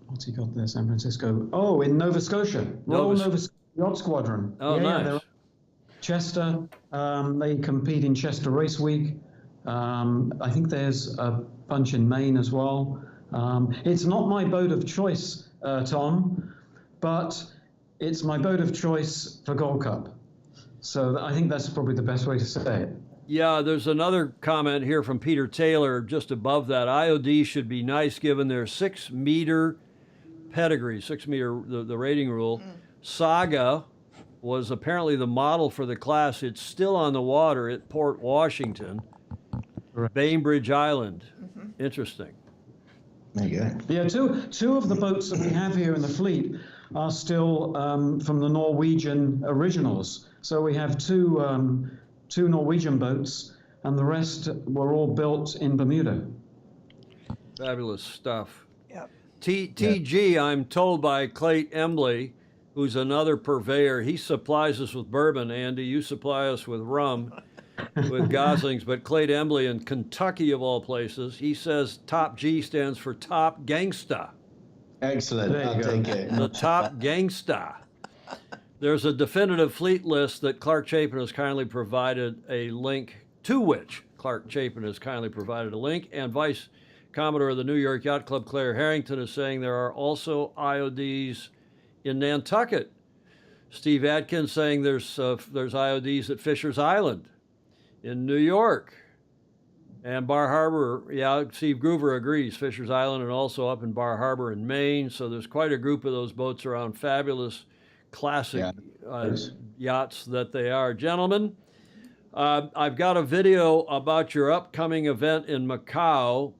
Speaker 8: What's he got there, San Francisco? Oh, in Nova Scotia. Royal Nova Scotia Yacht Squadron.
Speaker 1: Oh, nice.
Speaker 8: Chester, they compete in Chester Race Week. I think there's a bunch in Maine as well. It's not my boat of choice, Tom, but it's my boat of choice for Gold Cup. So I think that's probably the best way to say it.
Speaker 1: Yeah, there's another comment here from Peter Taylor just above that. IOD should be nice given their 6-meter pedigree, 6-meter, the rating rule. Saga was apparently the model for the class. It's still on the water at Port Washington, Bainbridge Island. Interesting.
Speaker 7: There you go.
Speaker 8: Yeah, two of the boats that we have here in the fleet are still from the Norwegian originals. So we have two Norwegian boats, and the rest were all built in Bermuda.
Speaker 1: Fabulous stuff.
Speaker 2: Yep.
Speaker 1: TG, I'm told by Clayt Embley, who's another purveyor. He supplies us with bourbon, Andy. You supply us with rum, with Goslings. But Clayt Embley in Kentucky, of all places, he says Top G stands for Top Gangsta.
Speaker 7: Excellent. I'll take it.
Speaker 1: The Top Gangsta. There's a definitive fleet list that Clark Chapin has kindly provided a link to, which Clark Chapin has kindly provided a link, and Vice Commodore of the New York Yacht Club, Claire Harrington, is saying there are also IODs in Nantucket. Steve Atkins saying there's IODs at Fisher's Island in New York. And Bar Harbor, yeah, Steve Groover agrees, Fisher's Island and also up in Bar Harbor in Maine. So there's quite a group of those boats around, fabulous classic yachts that they are. Gentlemen, I've got a video about your upcoming event in Macau.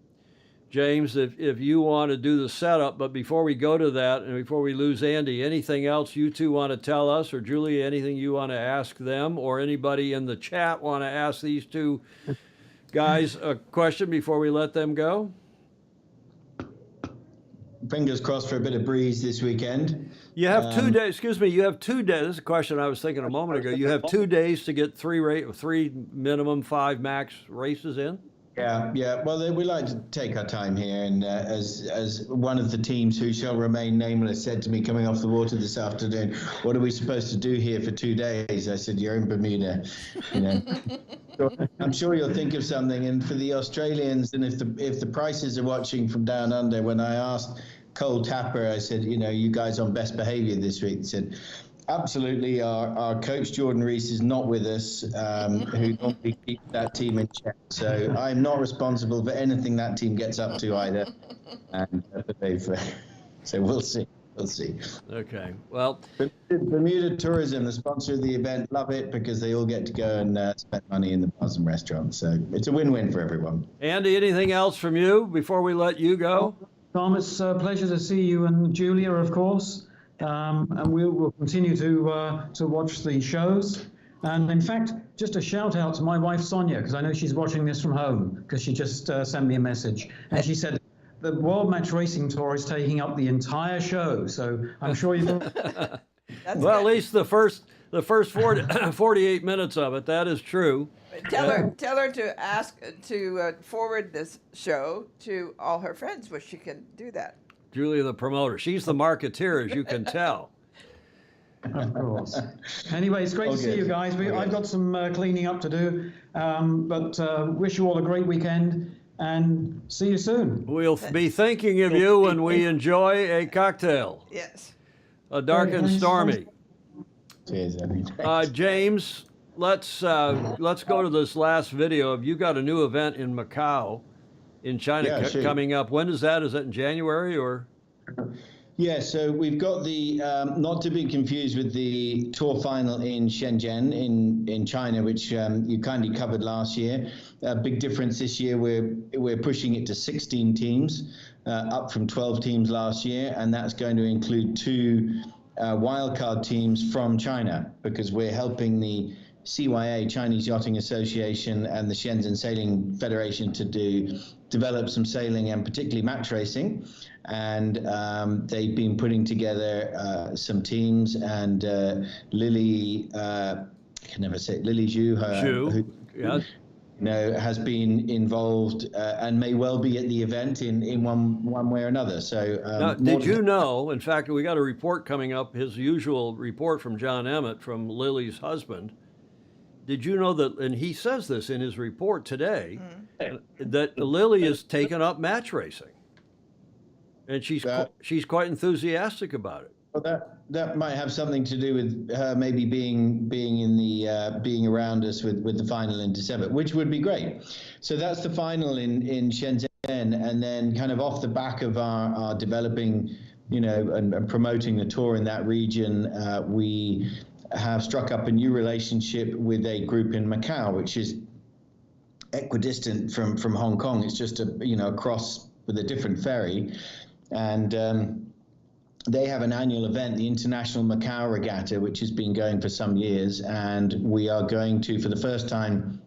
Speaker 1: James, if you want to do the setup, but before we go to that and before we lose Andy, anything else you two want to tell us, or Julia, anything you want to ask them, or anybody in the chat want to ask these two guys a question before we let them go?
Speaker 7: Fingers crossed for a bit of breeze this weekend.
Speaker 1: You have 2 days, excuse me, you have 2 days. This is a question I was thinking a moment ago. You have 2 days to get three minimum, 5 max races in?
Speaker 7: Yeah. Well, we like to take our time here, and as one of the teams who shall remain nameless said to me coming off the water this afternoon, "What are we supposed to do here for 2 days?" I said, "You're in Bermuda." You know, I'm sure you'll think of something. And for the Australians, and if the prices are watching from down under, when I asked Cole Tapper, I said, "You guys on best behaviour this week?" He said, "Absolutely, our coach Jordan Rees is not with us, who normally keeps that team in check. So I'm not responsible for anything that team gets up to either." And so we'll see.
Speaker 1: Okay. Well,
Speaker 7: Bermuda Tourism, the sponsor of the event, love it because they all get to go and spend money in the bars and restaurants. So it's a win-win for everyone.
Speaker 1: Andy, anything else from you before we let you go?
Speaker 8: Tom, it's a pleasure to see you and Julia, of course. And we'll continue to watch the shows. And in fact, just a shout out to my wife, Sonia, because I know she's watching this from home, because she just sent me a message. And she said, the World Match Racing Tour is taking up the entire show. So I'm sure you
Speaker 1: well, at least the first 48 minutes of it, that is true.
Speaker 2: Tell her to ask to forward this show to all her friends, where she can do that.
Speaker 1: Julia, the promoter. She's the marketeer, as you can tell.
Speaker 8: Of course. Anyway, it's great to see you guys. I've got some cleaning up to do, but wish you all a great weekend and see you soon.
Speaker 1: We'll be thinking of you when we enjoy a cocktail.
Speaker 2: Yes.
Speaker 1: A dark and stormy.
Speaker 7: Cheers, Andy.
Speaker 1: James, let's go to this last video. You've got a new event in Macau, in China, coming up. When is that? Is that in January or?
Speaker 7: Yeah, so we've got the, not to be confused with the tour final in Shenzhen in China, which you kindly covered last year. Big difference this year, we're pushing it to 16 teams, up from 12 teams last year, and that's going to include 2 wildcard teams from China, because we're helping the CYA, Chinese Yachting Association, and the Shenzhen Sailing Federation to develop some sailing and particularly match racing. And they've been putting together some teams, and Lily, I can never say it, Lily Zhu, who has been involved and may well be at the event in one way or another. So
Speaker 1: now, did you know, in fact, we got a report coming up, his usual report from John Emmett, from Lily's husband. Did you know that, and he says this in his report today, that Lily has taken up match racing, and she's quite enthusiastic about it.
Speaker 7: Well, that might have something to do with her maybe being in the being around us with the final in December, which would be great. So that's the final in Shenzhen, and then kind of off the back of our developing, and promoting the tour in that region, we have struck up a new relationship with a group in Macau, which is equidistant from Hong Kong. It's just across with a different ferry, and they have an annual event, the International Macau Regatta, which has been going for some years, and we are going to, for the first time,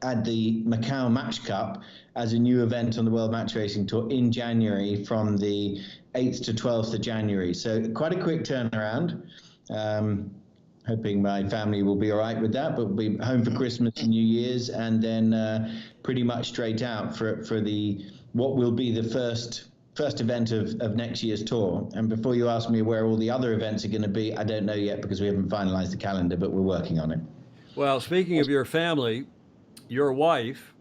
Speaker 7: add the Macau Match Cup as a new event on the World Match Racing Tour in January from the 8th to 12th of January. So quite a quick turnaround. Hoping my family will be all right with that, but we'll be home for Christmas and New Year's, and then pretty much straight out for what will be the first event of next year's tour. And before you ask me where all the other events are going to be, I don't know yet because we haven't finalized the calendar, but we're working on it.
Speaker 1: Well, speaking of your family, your wife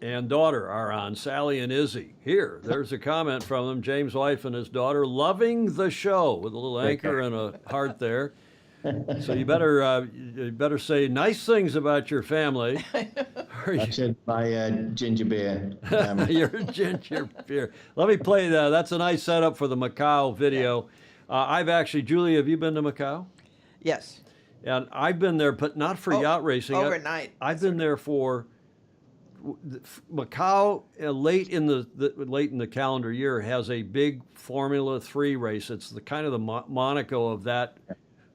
Speaker 1: and daughter are on, Sally and Izzy. Here, there's a comment from them, James' wife and his daughter, loving the show, with a little anchor and a heart there. So you better say nice things about your family.
Speaker 7: I said my ginger beer.
Speaker 1: Your ginger beer. Let me play that. That's a nice setup for the Macau video. I've actually, Julie, have you been to Macau?
Speaker 2: Yes.
Speaker 1: And I've been there, but not for yacht racing.
Speaker 2: Overnight.
Speaker 1: I've been there for Macau. Late in the calendar year has a big Formula 3 race. It's the kind of the Monaco of that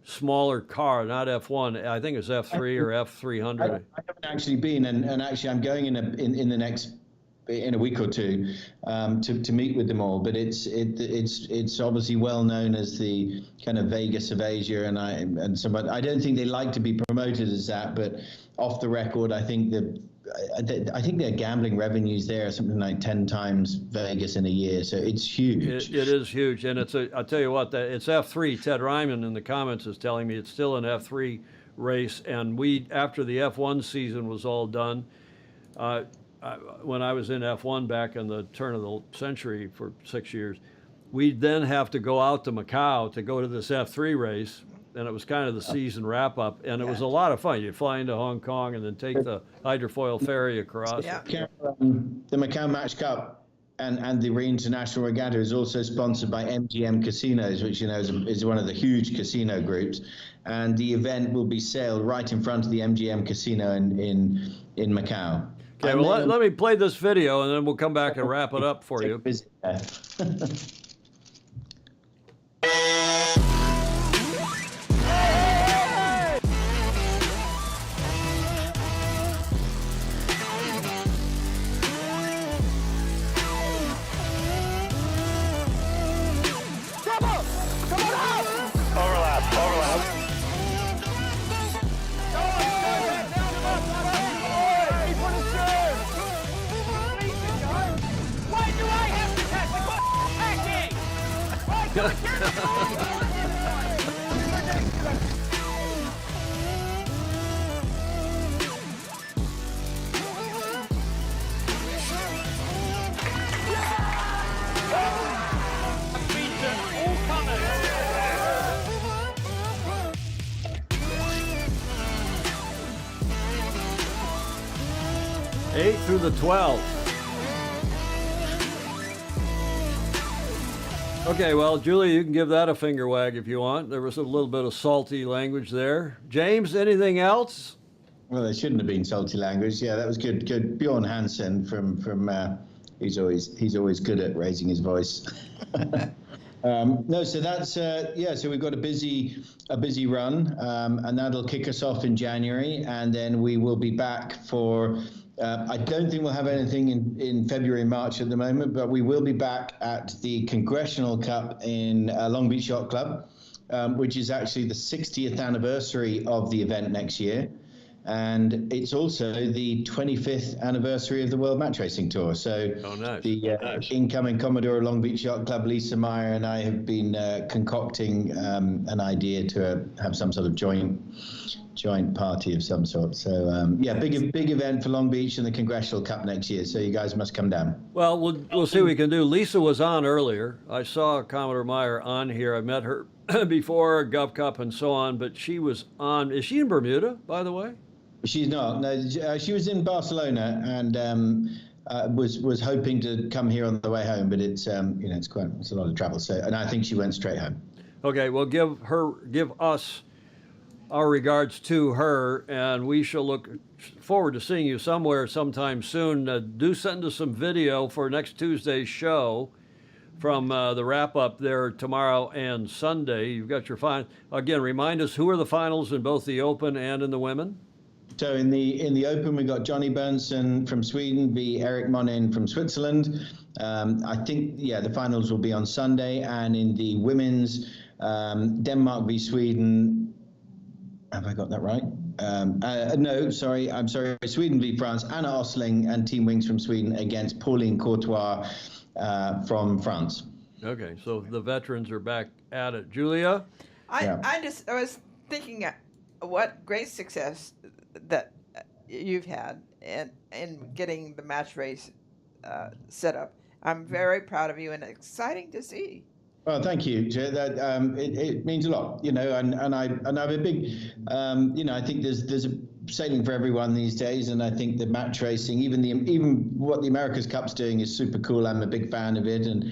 Speaker 1: smaller car, not F1. I think it's F3 or F300.
Speaker 7: I haven't actually been, and actually I'm going in a week or two to meet with them all. But it's obviously well known as the kind of Vegas of Asia, and I don't think they like to be promoted as that. But off the record, I think their gambling revenues there are something like 10 times Vegas in a year. So it's huge.
Speaker 1: It is huge, and I'll tell you what, it's F3. Ted Ryman in the comments is telling me it's still an F3 race, and after the F1 season was all done. When I was in F1 back in the turn of the century for 6 years, we'd then have to go out to Macau to go to this F3 race, and it was kind of the season wrap-up, and it was a lot of fun. You fly into Hong Kong and then take the hydrofoil ferry across.
Speaker 2: Yeah.
Speaker 7: The Macau Match Cup and the International Regatta is also sponsored by MGM Casinos, which is one of the huge casino groups, and the event will be sailed right in front of the MGM Casino in Macau.
Speaker 1: Okay, well, let me play this video, and then we'll come back and wrap it up for you. 8 through the 12. Okay, well, Julie, you can give that a finger wag if you want. There was a little bit of salty language there. James, anything else?
Speaker 7: Well, there shouldn't have been salty language. Yeah, that was good. Good. Bjorn Hansen from he's always good at raising his voice. No, so that's so we've got a busy run, and that'll kick us off in January, and then we will be back for. I don't think we'll have anything in February and March at the moment, but we will be back at the Congressional Cup in Long Beach Yacht Club, which is actually the 60th anniversary of the event next year. And it's also the 25th anniversary of the World Match Racing Tour. So the incoming Commodore of Long Beach Yacht Club, Lisa Meyer, and I have been concocting an idea to have some sort of joint party of some sort. So big event for Long Beach and the Congressional Cup next year. So you guys must come down.
Speaker 1: Well, we'll see what we can do. Lisa was on earlier. I saw Commodore Meyer on here. I met her before Gulf Cup and so on, but she was on. Is she in Bermuda, by the way?
Speaker 7: She's not. No, she was in Barcelona and was hoping to come here on the way home, but it's it's a lot of travel. So, and I think she went straight home.
Speaker 1: Okay, well, give us our regards to her, and we shall look forward to seeing you somewhere sometime soon. Do send us some video for next Tuesday's show from the wrap-up there tomorrow and Sunday. You've got your final. Again, remind us, who are the finals in both the Open and in the Women?
Speaker 7: So in the Open, we got Johnny Berntsson from Sweden v Eric Monin from Switzerland. I think, the finals will be on Sunday. And in the women's, Denmark v Sweden. Have I got that right? No, sorry. I'm sorry. Sweden v France. Anna Osling and Team Wings from Sweden against Pauline Courtois from France.
Speaker 1: Okay, so the veterans are back at it. Julia?
Speaker 2: I was thinking what great success that you've had in getting the match race set up. I'm very proud of you and exciting to see.
Speaker 7: Well, thank you. That it means a lot, and I'm a big, I think there's a sailing for everyone these days, and I think the match racing, even what the America's Cup's doing is super cool. I'm a big fan of it, and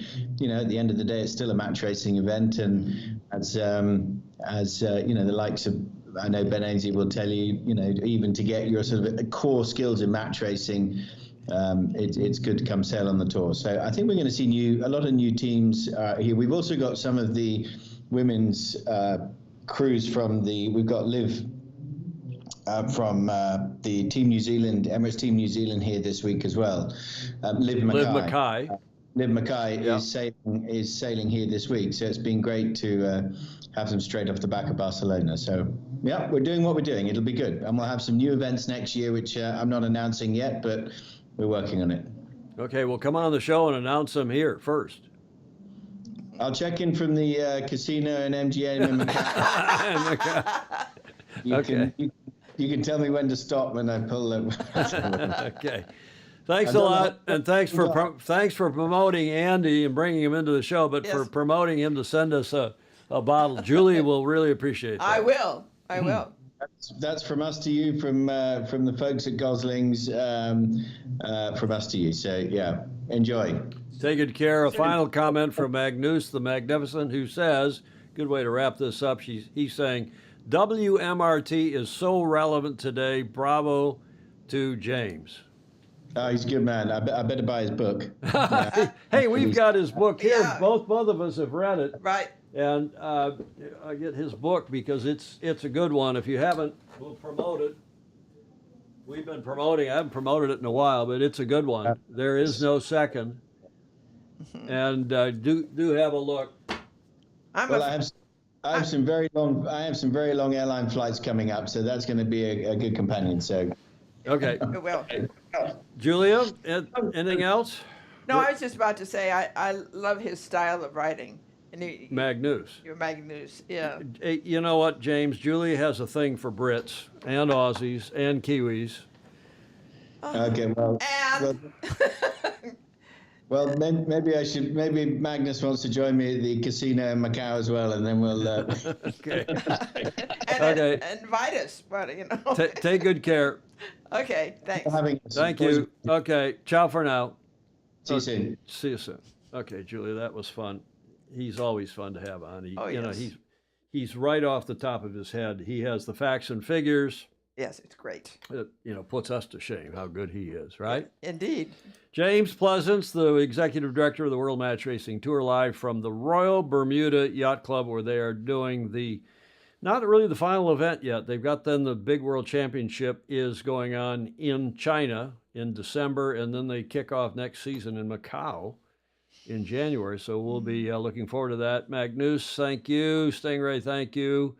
Speaker 7: at the end of the day, it's still a match racing event, and as the likes of, I know Ben Ainsley will tell you, even to get your sort of core skills in match racing. It's good to come sail on the tour. So I think we're going to see a lot of new teams here. We've also got some of the women's crews we've got Liv from the Team New Zealand, Emirates Team New Zealand here this week as well. Liv Mackay. Liv Mackay is sailing here this week. So it's been great to have them straight off the back of Barcelona. So yeah, we're doing what we're doing. It'll be good. And we'll have some new events next year, which I'm not announcing yet, but we're working on it.
Speaker 1: Okay, well, come on the show and announce them here first.
Speaker 7: I'll check in from the casino and MGM in Macau. You can tell me when to stop when I pull them.
Speaker 1: Okay. Thanks a lot, and thanks for promoting Andy and bringing him into the show, but for promoting him to send us a bottle. Julie will really appreciate that.
Speaker 2: I will.
Speaker 7: That's from us to you, from the folks at Gosling's, from us to you. So yeah, enjoy.
Speaker 1: Take good care. A final comment from Magnus the Magnificent, who says, good way to wrap this up. He's saying, WMRT is so relevant today. Bravo to James.
Speaker 7: Oh, he's a good man. I better buy his book.
Speaker 1: Hey, we've got his book here. Yeah. Both of us have read it.
Speaker 2: Right.
Speaker 1: And I get his book because it's a good one. If you haven't, we'll promote it. We've been promoting. I haven't promoted it in a while, but it's a good one. There is no second. And do have a look.
Speaker 7: I have some very long airline flights coming up, so that's going to be a good companion. So.
Speaker 1: Okay.
Speaker 2: Well,
Speaker 1: Julia, anything else?
Speaker 2: No, I was just about to say I love his style of writing.
Speaker 1: Magnus.
Speaker 2: You're Magnus, yeah.
Speaker 1: You know what, James? Julia has a thing for Brits and Aussies and Kiwis.
Speaker 7: Okay, well. Well, maybe Magnus wants to join me at the casino in Macau as well, and then we'll.
Speaker 1: Okay.
Speaker 2: and invite us, but
Speaker 1: Take good care.
Speaker 2: Okay, thanks.
Speaker 1: Thank you. Okay, ciao for now.
Speaker 7: See you soon.
Speaker 1: See you soon. Okay, Julia, that was fun. He's always fun to have on. He's right off the top of his head. He has the facts and figures.
Speaker 2: Yes, it's great.
Speaker 1: It puts us to shame how good he is, right?
Speaker 2: Indeed.
Speaker 1: James Pleasance, the executive director of the World Match Racing Tour, live from the Royal Bermuda Yacht Club, where they are doing not really the final event yet. They've got then the big World Championship is going on in China in December, and then they kick off next season in Macau in January. So we'll be looking forward to that. Magnus, thank you. Stingray, thank you.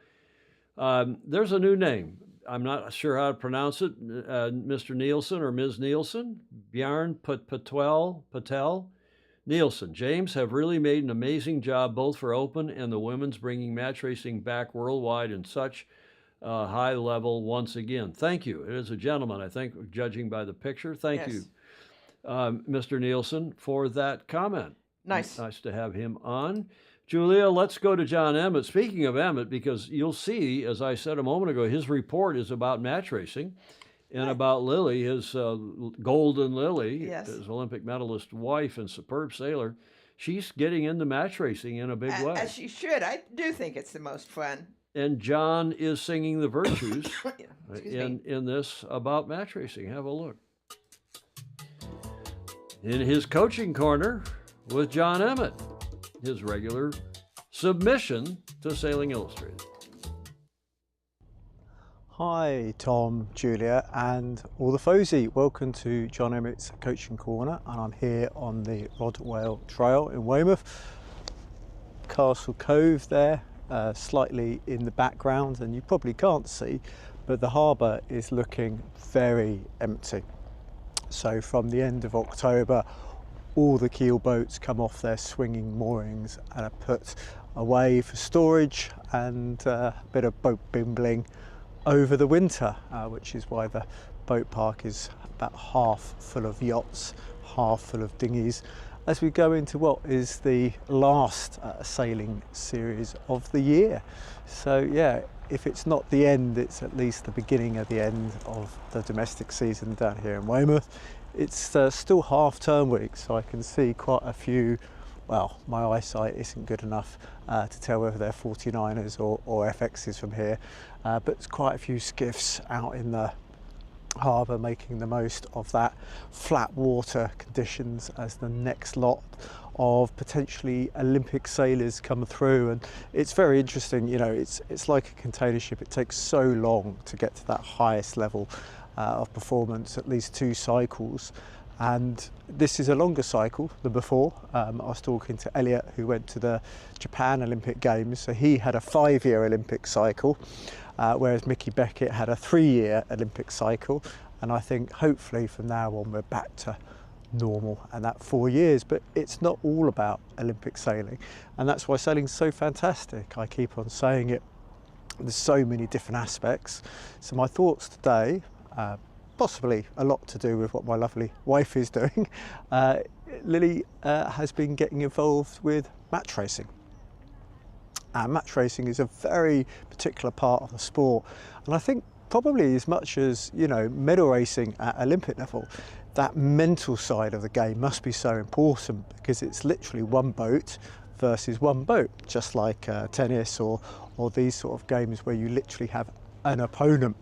Speaker 1: There's a new name. I'm not sure how to pronounce it. Mr. Nielsen or Ms. Nielsen, Bjarne Patel, Nielsen. James have really made an amazing job both for Open and the women's, bringing match racing back worldwide in such high level once again. Thank you. It is a gentleman, I think, judging by the picture. Thank you, Mr. Nielsen, for that comment.
Speaker 2: Nice
Speaker 1: to have him on. Julia, let's go to John Emmett. Speaking of Emmett, because you'll see, as I said a moment ago, his report is about match racing and about Lily, his Golden Lily, his Olympic medalist wife and superb sailor. She's getting into match racing in a big way.
Speaker 2: As she should. I do think it's the most fun.
Speaker 1: And John is singing the virtues in this about match racing. Have a look. In his coaching corner with John Emmett, his regular submission to Sailing Illustrated.
Speaker 9: Hi Tom, Julia and all the Fozy. Welcome to John Emmett's Coaching Corner, and I'm here on the Rodwell Trail in Weymouth. Castle Cove there, slightly in the background, and you probably can't see, but the harbour is looking very empty. So from the end of October, all the keel boats come off their swinging moorings and are put away for storage and a bit of boat bimbling over the winter, which is why the boat park is about half full of yachts, half full of dinghies, as we go into what is the last sailing series of the year. So yeah, if it's not the end, it's at least the beginning of the end of the domestic season down here in Weymouth. It's still half-term week, so I can see quite a few. Well, my eyesight isn't good enough to tell whether they're 49ers or FXs from here, but it's quite a few skiffs out in the harbour making the most of that flat water conditions as the next lot of potentially Olympic sailors come through. And it's very interesting, you know, it's like a container ship. It takes so long to get to that highest level of performance, at least 2 cycles. And this is a longer cycle than before. I was talking to Elliot, who went to the Japan Olympic Games, so he had a 5-year Olympic cycle, whereas Mickey Beckett had a 3-year Olympic cycle. And I think hopefully from now on we're back to normal and that 4 years. But it's not all about Olympic sailing, and that's why sailing's so fantastic. I keep on saying it. There's so many different aspects. So my thoughts today, possibly a lot to do with what my lovely wife is doing. Lily has been getting involved with match racing. Match racing is a very particular part of the sport, and I think probably as much as, you know, medal racing at Olympic level, that mental side of the game must be so important, because it's literally one boat versus one boat, just like tennis or these sort of games where you literally have an opponent.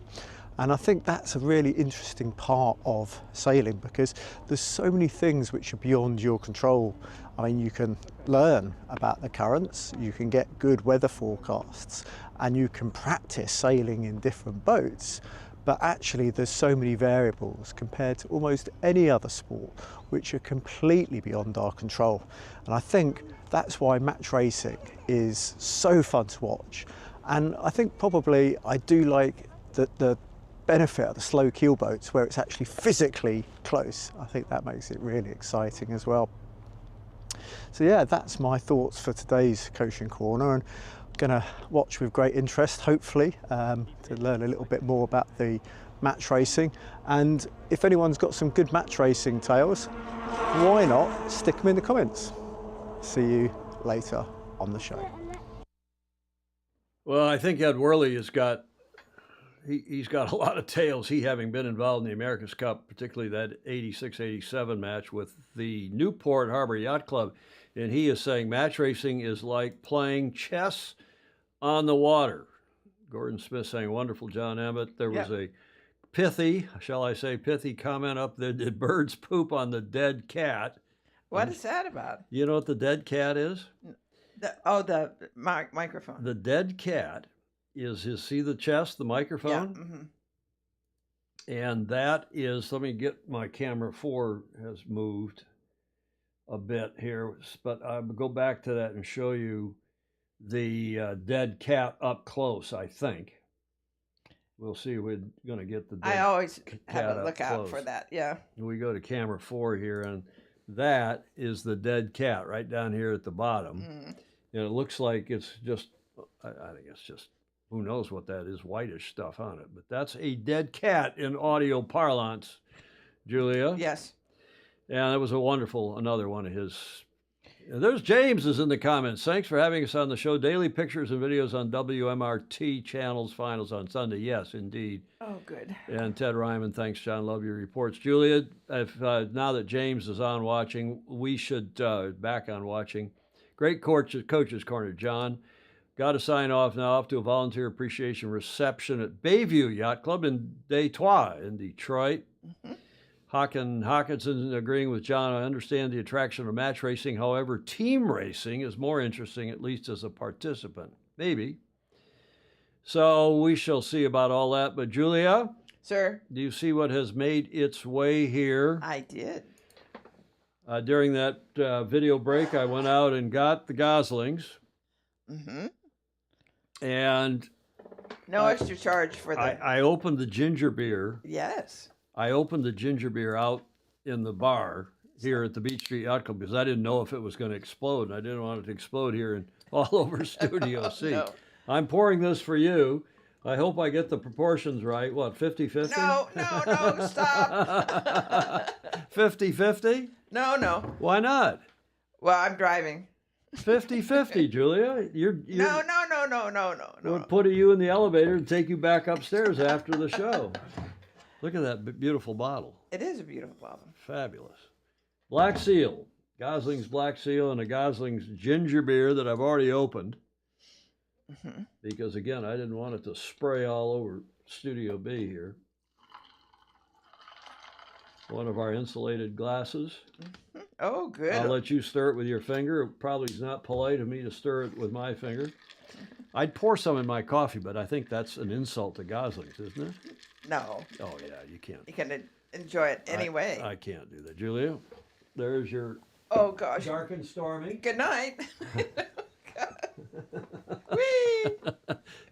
Speaker 9: And I think that's a really interesting part of sailing, because there's so many things which are beyond your control. I mean, you can learn about the currents, you can get good weather forecasts, and you can practice sailing in different boats. But actually there's so many variables compared to almost any other sport which are completely beyond our control. And I think that's why match racing is so fun to watch. And I think probably I do like the benefit of the slow keel boats, where it's actually physically close. I think that makes it really exciting as well. So yeah, that's my thoughts for today's Coaching Corner, and I'm going to watch with great interest, hopefully, to learn a little bit more about the match racing. And if anyone's got some good match racing tales, why not stick them in the comments. See you later on the show.
Speaker 1: Well, I think Ed Worley has got He's got a lot of tales, he having been involved in the America's Cup, particularly that 86-87 match with the Newport Harbor Yacht Club. And he is saying match racing is like playing chess on the water. Gordon Smith saying, wonderful, John Emmett. There was a pithy, shall I say, pithy comment up there. Did birds poop on the dead cat?
Speaker 2: What is that about?
Speaker 1: You know what the dead cat is?
Speaker 2: The microphone.
Speaker 1: The dead cat is see the chest, the microphone? Yeah. And that is, let me get my camera 4 has moved a bit here, but I'll go back to that and show you the dead cat up close, I think. We'll see if we're going to get the dead cat.
Speaker 2: I always have a
Speaker 1: up
Speaker 2: look out
Speaker 1: close.
Speaker 2: for that, yeah.
Speaker 1: We go to camera 4 here, and that is the dead cat right down here at the bottom. And it looks like it's just, I think it's just, who knows what that is, whitish stuff on it. But that's a dead cat in audio parlance, Julia.
Speaker 2: Yes.
Speaker 1: And that was another one of his. And there's James is in the comments. Thanks for having us on the show. Daily pictures and videos on WMRT channels, finals on Sunday. Yes, indeed.
Speaker 2: Oh, good.
Speaker 1: And Ted Ryman, thanks, John. Love your reports. Julia, if now that James is on watching, we should back on watching. Great Coach's Corner, John. Got to sign off now, off to a volunteer appreciation reception at Bayview Yacht Club in Detroit, in Detroit. Hawkinson agreeing with John. I understand the attraction of match racing. However, team racing is more interesting, at least as a participant. Maybe. So we shall see about all that. But Julia,
Speaker 2: Sir?
Speaker 1: do you see what has made its way here?
Speaker 2: I did.
Speaker 1: During that video break, I went out and got the Goslings.
Speaker 2: Mm-hmm.
Speaker 1: And
Speaker 2: no extra charge for that.
Speaker 1: I opened the ginger beer.
Speaker 2: Yes.
Speaker 1: I opened the ginger beer out in the bar here at the Beach Street Yacht Club because I didn't know if it was going to explode. And I didn't want it to explode here and all over Studio C.
Speaker 2: No.
Speaker 1: I'm pouring this for you. I hope I get the proportions right. What, 50-50?
Speaker 2: No, stop.
Speaker 1: 50-50?
Speaker 2: No.
Speaker 1: Why not?
Speaker 2: Well, I'm driving.
Speaker 1: 50-50, Julia. You're
Speaker 2: No.
Speaker 1: We'll put you in the elevator and take you back upstairs after the show. Look at that beautiful bottle.
Speaker 2: It is a beautiful bottle.
Speaker 1: Fabulous. Black Seal. Gosling's Black Seal and a Gosling's ginger beer that I've already opened.
Speaker 2: Mm-hmm.
Speaker 1: Because, again, I didn't want it to spray all over Studio B here. One of our insulated glasses.
Speaker 2: Mm-hmm. Oh, good.
Speaker 1: I'll let you stir it with your finger. It probably is not polite of me to stir it with my finger. I'd pour some in my coffee, but I think that's an insult to Goslings, isn't it?
Speaker 2: No.
Speaker 1: Oh, yeah, you can't.
Speaker 2: You can enjoy it anyway.
Speaker 1: I can't do that. Julia, there's your
Speaker 2: oh, gosh.
Speaker 1: Dark and Stormy.
Speaker 2: Good night.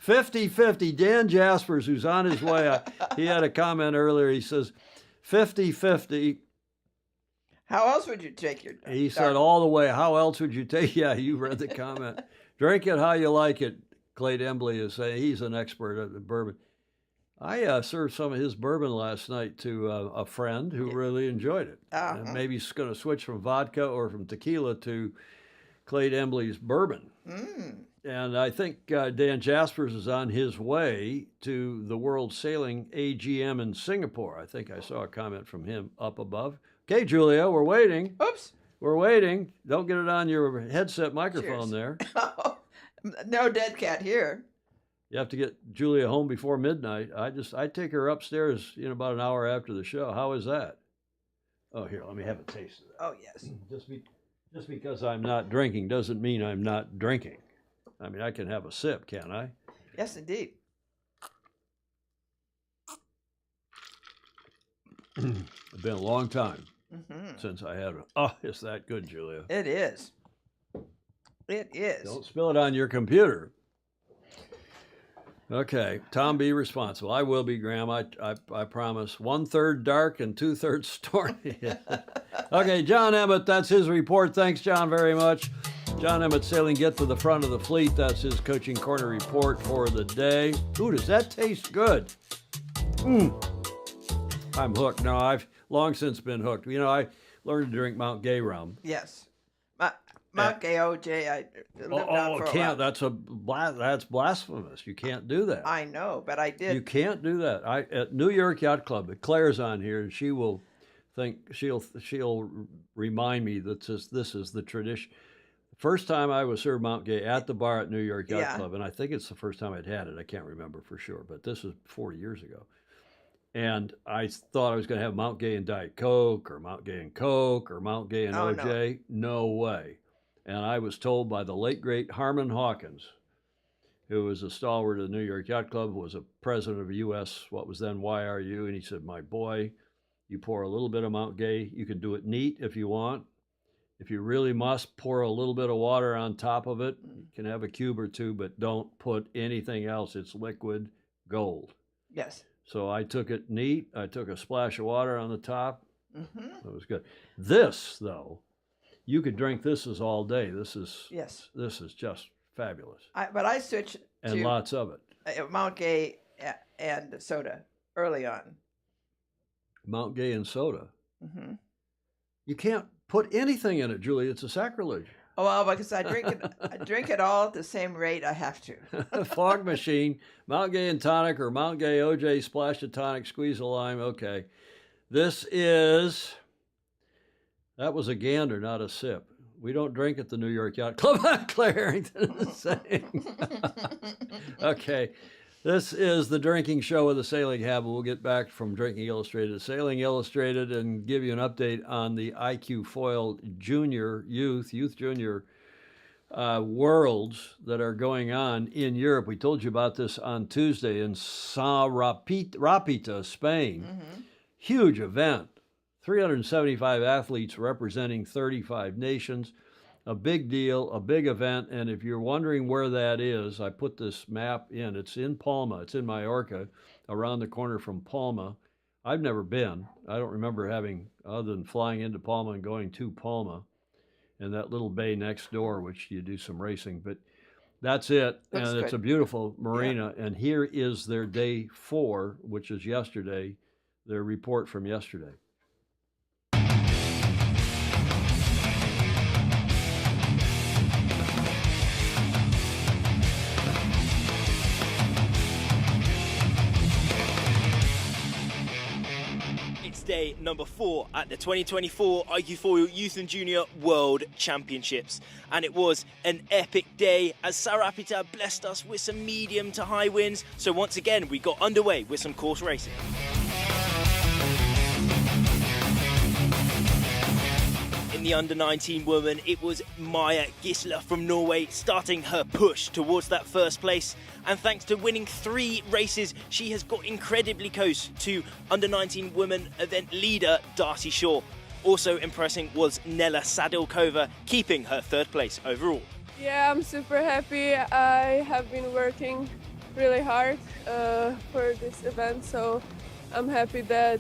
Speaker 1: 50-50. Dan Jaspers, who's on his way, he had a comment earlier. He says, 50-50.
Speaker 2: How else would you take your
Speaker 1: He said all the way. How else would you take? Yeah, you read the comment. Drink it how you like it. Clay Embley is saying he's an expert at bourbon. I served some of his bourbon last night to a friend who really enjoyed it. And maybe he's going to switch from vodka or from tequila to Clay Embley's bourbon.
Speaker 2: Mm.
Speaker 1: And I think Dan Jaspers is on his way to the World Sailing AGM in Singapore. I think I saw a comment from him up above. Okay, Julia, we're waiting.
Speaker 2: Oops.
Speaker 1: We're waiting. Don't get it on your headset microphone
Speaker 2: Cheers.
Speaker 1: there.
Speaker 2: No dead cat here.
Speaker 1: You have to get Julia home before midnight. I take her upstairs about an hour after the show. How is that? Oh, here, let me have a taste of that.
Speaker 2: Oh, yes.
Speaker 1: Just because I'm not drinking doesn't mean I'm not drinking. I mean, I can have a sip, can't I?
Speaker 2: Yes, indeed.
Speaker 1: It's been a long time since I had it. Oh, it's that good, Julia.
Speaker 2: It is. It is.
Speaker 1: Don't spill it on your computer. Okay, Tom, be responsible. I will be, Graham. I promise. 1/3 dark and 2/3 stormy. Okay, John Emmett, that's his report. Thanks, John, very much. John Emmett Sailing, get to the front of the fleet. That's his Coaching Corner report for the day. Ooh, does that taste good? I'm hooked. No, I've long since been hooked. I learned to drink Mount Gay rum.
Speaker 2: Yes. Mount Gay OJ, I lived out for a
Speaker 1: can't.
Speaker 2: while.
Speaker 1: That's blasphemous. You can't do that.
Speaker 2: I know, but I did.
Speaker 1: You can't do that. At New York Yacht Club, Claire's on here, and she will think she'll remind me that this is the tradition. First time I was served Mount Gay at the bar at New York Yacht Club, and I think it's the first time I'd had it. I can't remember for sure, but this was 40 years ago. And I thought I was going to have Mount Gay and Diet Coke, or Mount Gay and Coke, or Mount Gay and OJ. No way. And I was told by the late, great Harmon Hawkins, who was a stalwart of the New York Yacht Club, was a president of U.S., what was then YRU, and he said, my boy, you pour a little bit of Mount Gay. You can do it neat if you want. If you really must, pour a little bit of water on top of it. You can have a cube or two, but don't put anything else. It's liquid gold.
Speaker 2: Yes.
Speaker 1: So I took it neat. I took a splash of water on the top.
Speaker 2: Mm-hmm.
Speaker 1: It was good. This, though, you could drink this all day. This is just fabulous.
Speaker 2: But I switched
Speaker 1: and lots of it.
Speaker 2: Mount Gay and soda early on.
Speaker 1: Mount Gay and soda.
Speaker 2: Mm-hmm.
Speaker 1: You can't put anything in it, Julie. It's a sacrilege.
Speaker 2: Oh, well, because I drink it all at the same rate. I have to.
Speaker 1: Fog machine, Mount Gay and tonic, or Mount Gay OJ, splash of tonic, squeeze of lime. Okay, that was a gander, not a sip. We don't drink at the New York Yacht Club. Claire Harrington is saying. Okay, this is the drinking show of the Sailing Habit. We'll get back from Drinking Illustrated to Sailing Illustrated and give you an update on the IQ Foil Junior Youth Junior worlds that are going on in Europe. We told you about this on Tuesday in Rapita, Spain.
Speaker 2: Mm-hmm.
Speaker 1: Huge event. 375 athletes representing 35 nations. A big deal, a big event. And if you're wondering where that is, I put this map in. It's in Palma. It's in Mallorca, around the corner from Palma. I've never been. I don't remember having, other than flying into Palma and going to Palma and that little bay next door, which you do some racing. But that's it.
Speaker 2: Looks
Speaker 1: and it's
Speaker 2: good.
Speaker 1: a beautiful marina. Yeah. And here is their day 4, which is yesterday, their report from yesterday.
Speaker 10: Day number 4 at the 2024 IQ4 Youth and Junior World Championships, and it was an epic day as Sarapita blessed us with some medium to high winds. So once again we got underway with some course racing. In the under-19 woman, it was Maja Gisler from Norway starting her push towards that first place, and thanks to winning 3 races, she has got incredibly close to under-19 women event leader Darcy Shaw. Also impressing was Nella Sadilkova, keeping her 3rd place overall.
Speaker 11: Yeah, I'm super happy. I have been working really hard for this event, so I'm happy that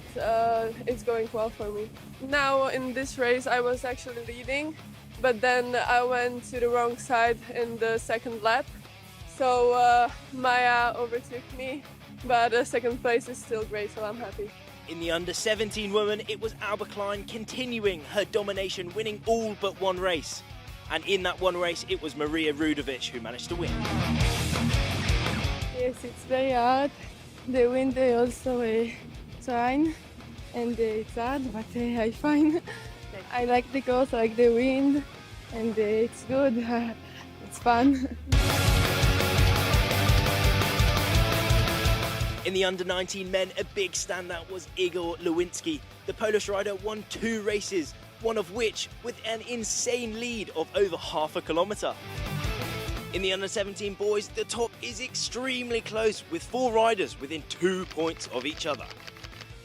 Speaker 11: it's going well for me. Now in this race I was actually leading, but then I went to the wrong side in the 2nd lap. So Maja overtook me, but 2nd place is still great, so I'm happy.
Speaker 10: In the under-17 woman, it was Alba Klein continuing her domination, winning all but one race. And in that one race, it was Maria Rudovic who managed to win.
Speaker 11: Yes, it's very hard. The wind is also a sign, and it's hard, but I find I like the course, I like the wind, and it's good. It's fun.
Speaker 10: In the under-19 men, a big standout was Igor Lewinsky. The Polish rider won 2 races, one of which with an insane lead of over half a kilometre. In the under-17 boys, the top is extremely close, with 4 riders within 2 points of each other.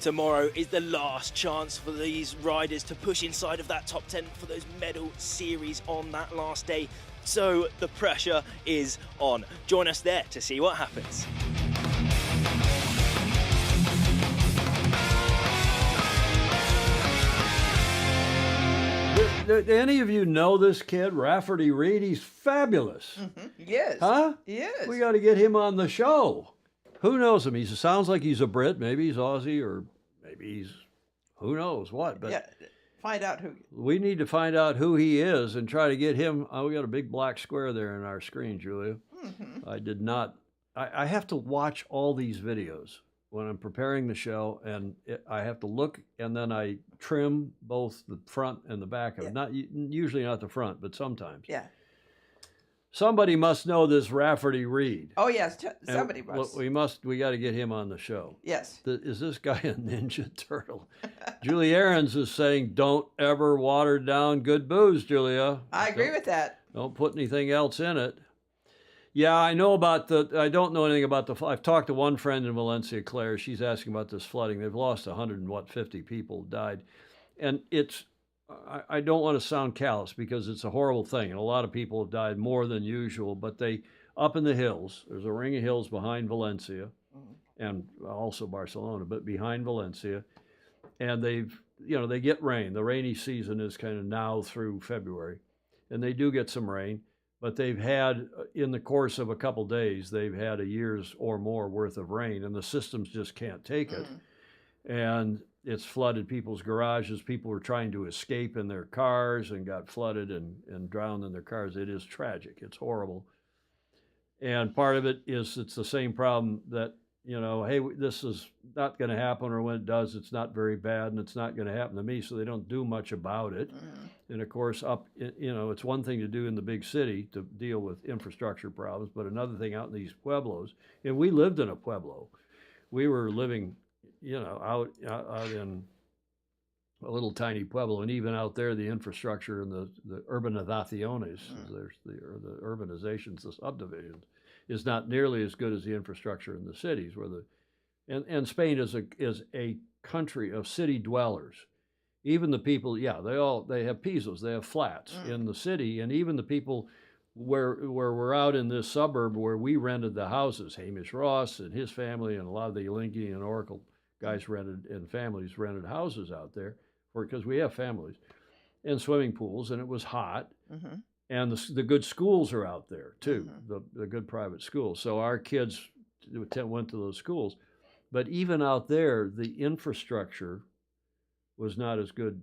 Speaker 10: Tomorrow is the last chance for these riders to push inside of that top 10 for those medal series on that last day. So the pressure is on. Join us there to see what happens.
Speaker 1: Do any of you know this kid, Rafferty Reed? He's fabulous.
Speaker 2: Mm-hmm. Yes.
Speaker 1: Huh?
Speaker 2: Yes.
Speaker 1: We got to get him on the show. Who knows him? He sounds like he's a Brit. Maybe he's Aussie, or maybe he's who knows what. But
Speaker 2: yeah, find out who.
Speaker 1: We need to find out who he is and try to get him. Oh, we got a big black square there in our screen, Julia.
Speaker 2: Mm-hmm.
Speaker 1: I did not. I have to watch all these videos when I'm preparing the show, and I have to look, and then I trim both the front and the back of it. Not usually not the front, but sometimes.
Speaker 2: Yeah.
Speaker 1: Somebody must know this Rafferty Reed.
Speaker 2: Oh yes, somebody must.
Speaker 1: We got to get him on the show.
Speaker 2: Yes.
Speaker 1: Is this guy a Ninja Turtle? Julie Ahrens is saying, "Don't ever water down good booze, Julia."
Speaker 2: I agree with that.
Speaker 1: Don't put anything else in it. Yeah, I know about I don't know anything about I've talked to one friend in Valencia, Claire. She's asking about this flooding. They've lost 150 people, died. And I don't want to sound callous because it's a horrible thing. And a lot of people have died more than usual, but up in the hills, there's a ring of hills behind Valencia and also Barcelona, but behind Valencia. And they get rain. The rainy season is kind of now through February. And they do get some rain. But they've had, in the course of a couple days, they've had a year's or more worth of rain, and the systems just can't take it. And it's flooded people's garages. People were trying to escape in their cars and got flooded and drowned in their cars. It is tragic. It's horrible. And part of it is it's the same problem that, hey, this is not going to happen, or when it does, it's not very bad, and it's not going to happen to me, so they don't do much about it. And of course, it's one thing to do in the big city to deal with infrastructure problems, but another thing out in these pueblos. And we lived in a pueblo. We were living, out in a little tiny pueblo, and even out there, the infrastructure and the urbanizaciones, there's the urbanizations, the subdivisions, is not nearly as good as the infrastructure in the cities. And Spain is a country of city dwellers. Even the people, they have pisos, they have flats in the city, and even the people where we're out in this suburb where we rented the houses, Hamish Ross and his family and a lot of the Linky and Oracle guys families rented houses out there because we have families and swimming pools, and it was hot. And the good schools are out there too, the good private schools. So our kids went to those schools. But even out there, the infrastructure was not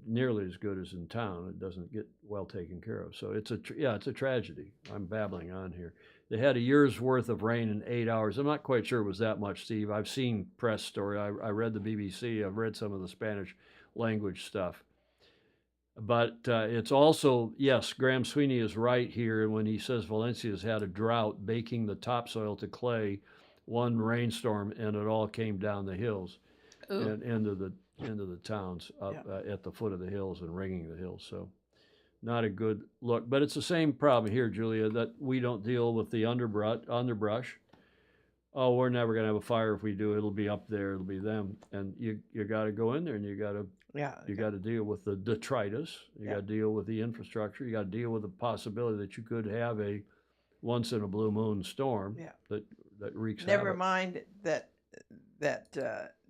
Speaker 1: nearly as good as in town. It doesn't get well taken care of. So it's a tragedy. I'm babbling on here. They had a year's worth of rain in 8 hours. I'm not quite sure it was that much, Steve. I've seen press story. I read the BBC. I've read some of the Spanish language stuff. But it's also, yes, Graham Sweeney is right here when he says Valencia's had a drought, baking the topsoil to clay, one rainstorm, and it all came down the hills and into the towns up at the foot of the hills and ringing the hills. So not a good look. But it's the same problem here, Julia, that we don't deal with the underbrush. Oh, we're never going to have a fire. If we do, it'll be up there. It'll be them. And you got to go in there and you got to deal with the detritus. You got to deal with the infrastructure. You got to deal with the possibility that you could have a once in a blue moon storm that wreaks havoc.
Speaker 2: Never mind that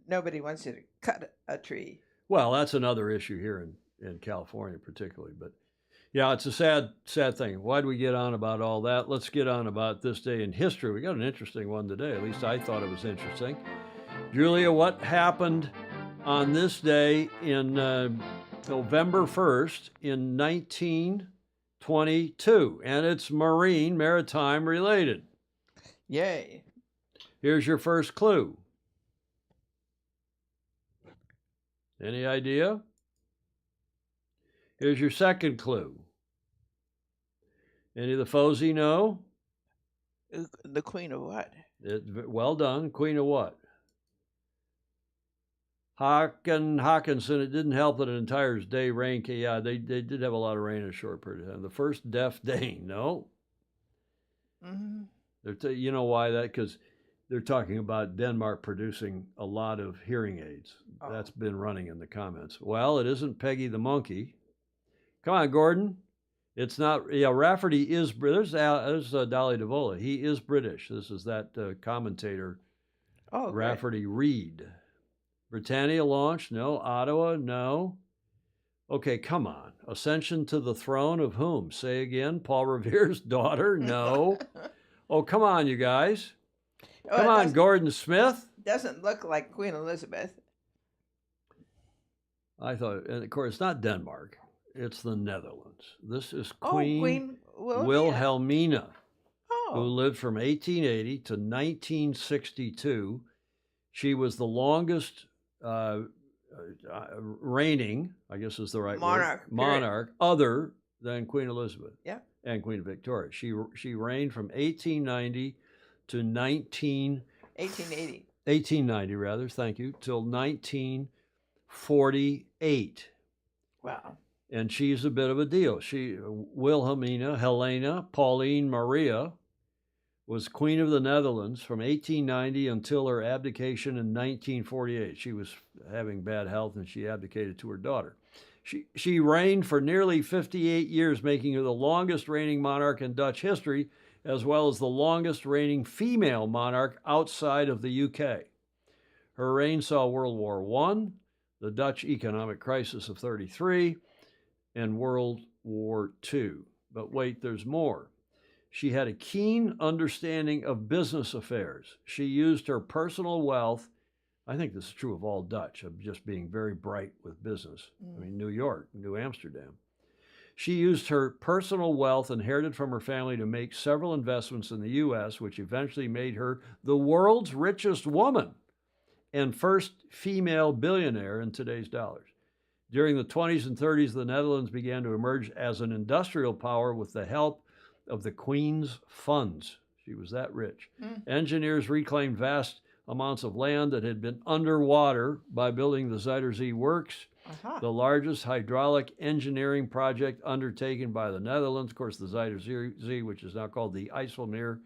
Speaker 2: nobody wants you to cut a tree.
Speaker 1: Well, that's another issue here in California particularly. But yeah, it's a sad thing. Why do we get on about all that? Let's get on about this day in history. We got an interesting one today. At least I thought it was interesting. Julia, what happened on this day in November 1st in 1922? And it's maritime related.
Speaker 2: Yay.
Speaker 1: Here's your first clue. Any idea? Here's your second clue. Any of the Fozy know?
Speaker 2: The Queen of what?
Speaker 1: Well done. Queen of what? Hawkinson. It didn't help that an entire day rain came. Yeah, they did have a lot of rain in a short period of time. The first deaf Dane. No. You know why that? Because they're talking about Denmark producing a lot of hearing aids. That's been running in the comments. Well, it isn't Peggy the monkey. Come on, Gordon. It's not. Yeah, Rafferty is. There's Dolly DeVola. He is British. This is that commentator, Rafferty Reed. Britannia launched? No. Ottawa? No. Okay, come on. Ascension to the throne of whom? Say again. Paul Revere's daughter? No. Oh, come on, you guys. Come on, Gordon Smith.
Speaker 2: Doesn't look like Queen Elizabeth.
Speaker 1: I thought, and of course, it's not Denmark. It's the Netherlands. This is Queen Wilhelmina, who lived from 1880 to 1962. She was the longest reigning, I guess is the right word, monarch, other than Queen Elizabeth and Queen Victoria. She reigned from 1890 to 1890 rather, thank you, till 1948.
Speaker 2: Wow.
Speaker 1: And she's a bit of a deal. Wilhelmina Helena Pauline Maria was Queen of the Netherlands from 1890 until her abdication in 1948. She was having bad health and she abdicated to her daughter. She reigned for nearly 58 years, making her the longest reigning monarch in Dutch history, as well as the longest reigning female monarch outside of the UK. Her reign saw World War I, the Dutch economic crisis of 1933, and World War II. But wait, there's more. She had a keen understanding of business affairs. She used her personal wealth. I think this is true of all Dutch, of just being very bright with business. I mean, New York, New Amsterdam. She used her personal wealth inherited from her family to make several investments in the U.S., which eventually made her the world's richest woman and first female billionaire in today's dollars. During the 20s and 30s, the Netherlands began to emerge as an industrial power with the help of the Queen's funds. She was that rich. Engineers reclaimed vast amounts of land that had been underwater by building the Zuiderzee Works the largest hydraulic engineering project undertaken by the Netherlands. Of course, the Zuiderzee, which is now called the IJsselmeer.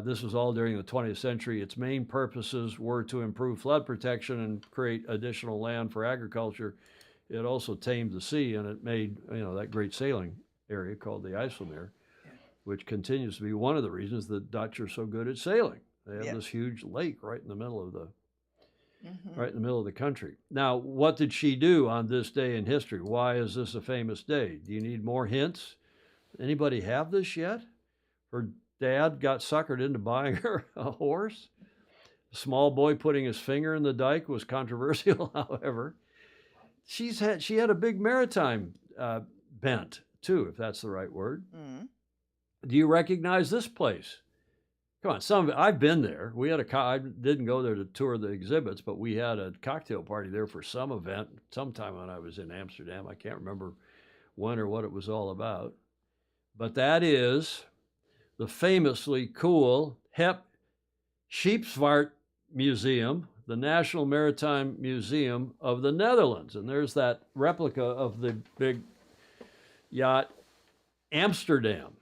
Speaker 1: This was all during the 20th century. Its main purposes were to improve flood protection and create additional land for agriculture. It also tamed the sea, and it made that great sailing area called the IJsselmeer, which continues to be one of the reasons the Dutch are so good at sailing. They have this huge lake right in the middle of the country. Now, what did she do on this day in history? Why is this a famous day? Do you need more hints? Anybody have this yet? Her dad got suckered into buying her a horse. A small boy putting his finger in the dike was controversial, however. She had a big maritime bent, too, if that's the right word. Mm. Do you recognize this place? Come on, I've been there. We had I didn't go there to tour the exhibits, but we had a cocktail party there for some event sometime when I was in Amsterdam. I can't remember when or what it was all about. But that is the famously cool Hep Scheepvaart Museum, the National Maritime Museum of the Netherlands. And there's that replica of the big yacht Amsterdam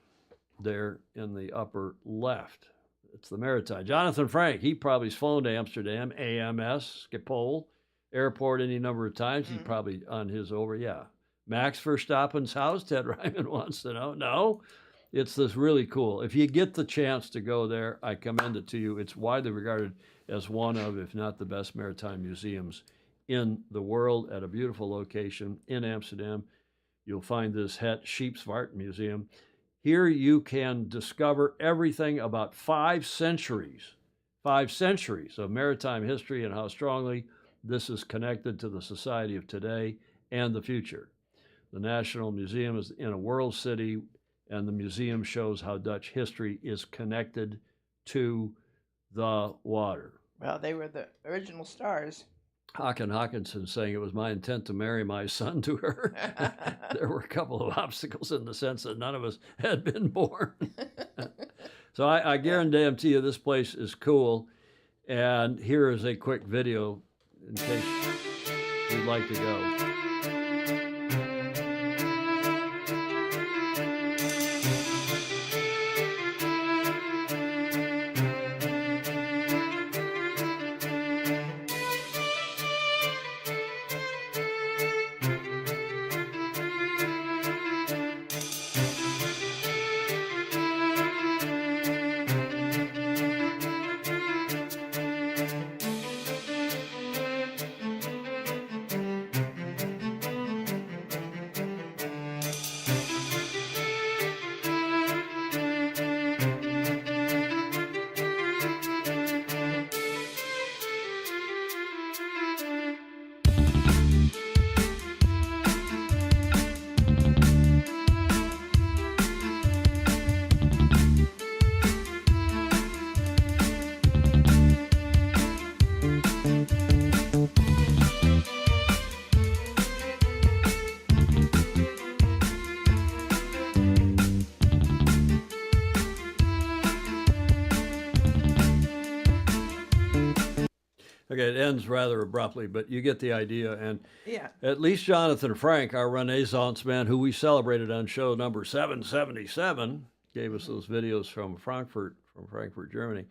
Speaker 1: there in the upper left. It's the Maritime. Jonathan Frank, he probably's flown to Amsterdam, AMS, Schiphol Airport any number of times. He's probably on his Max Verstappen's house, Ted Ryman wants to know. No, it's this really cool. If you get the chance to go there, I commend it to you. It's widely regarded as one of, if not the best maritime museums in the world, at a beautiful location in Amsterdam. You'll find this Het Scheepvaart Museum. Here you can discover everything about 5 centuries of maritime history and how strongly this is connected to the society of today and the future. The National Museum is in a world city, and the museum shows how Dutch history is connected to the water.
Speaker 2: Well, they were the original stars.
Speaker 1: Håkan Håkansson saying it was my intent to marry my son to her. There were a couple of obstacles in the sense that none of us had been born. So I guarantee you this place is cool. And here is a quick video in case you'd like to go. Okay, it ends rather abruptly, but you get the idea. And at least Jonathan Frank, our Renaissance man, who we celebrated on show number 777, gave us those videos from Frankfurt, Germany.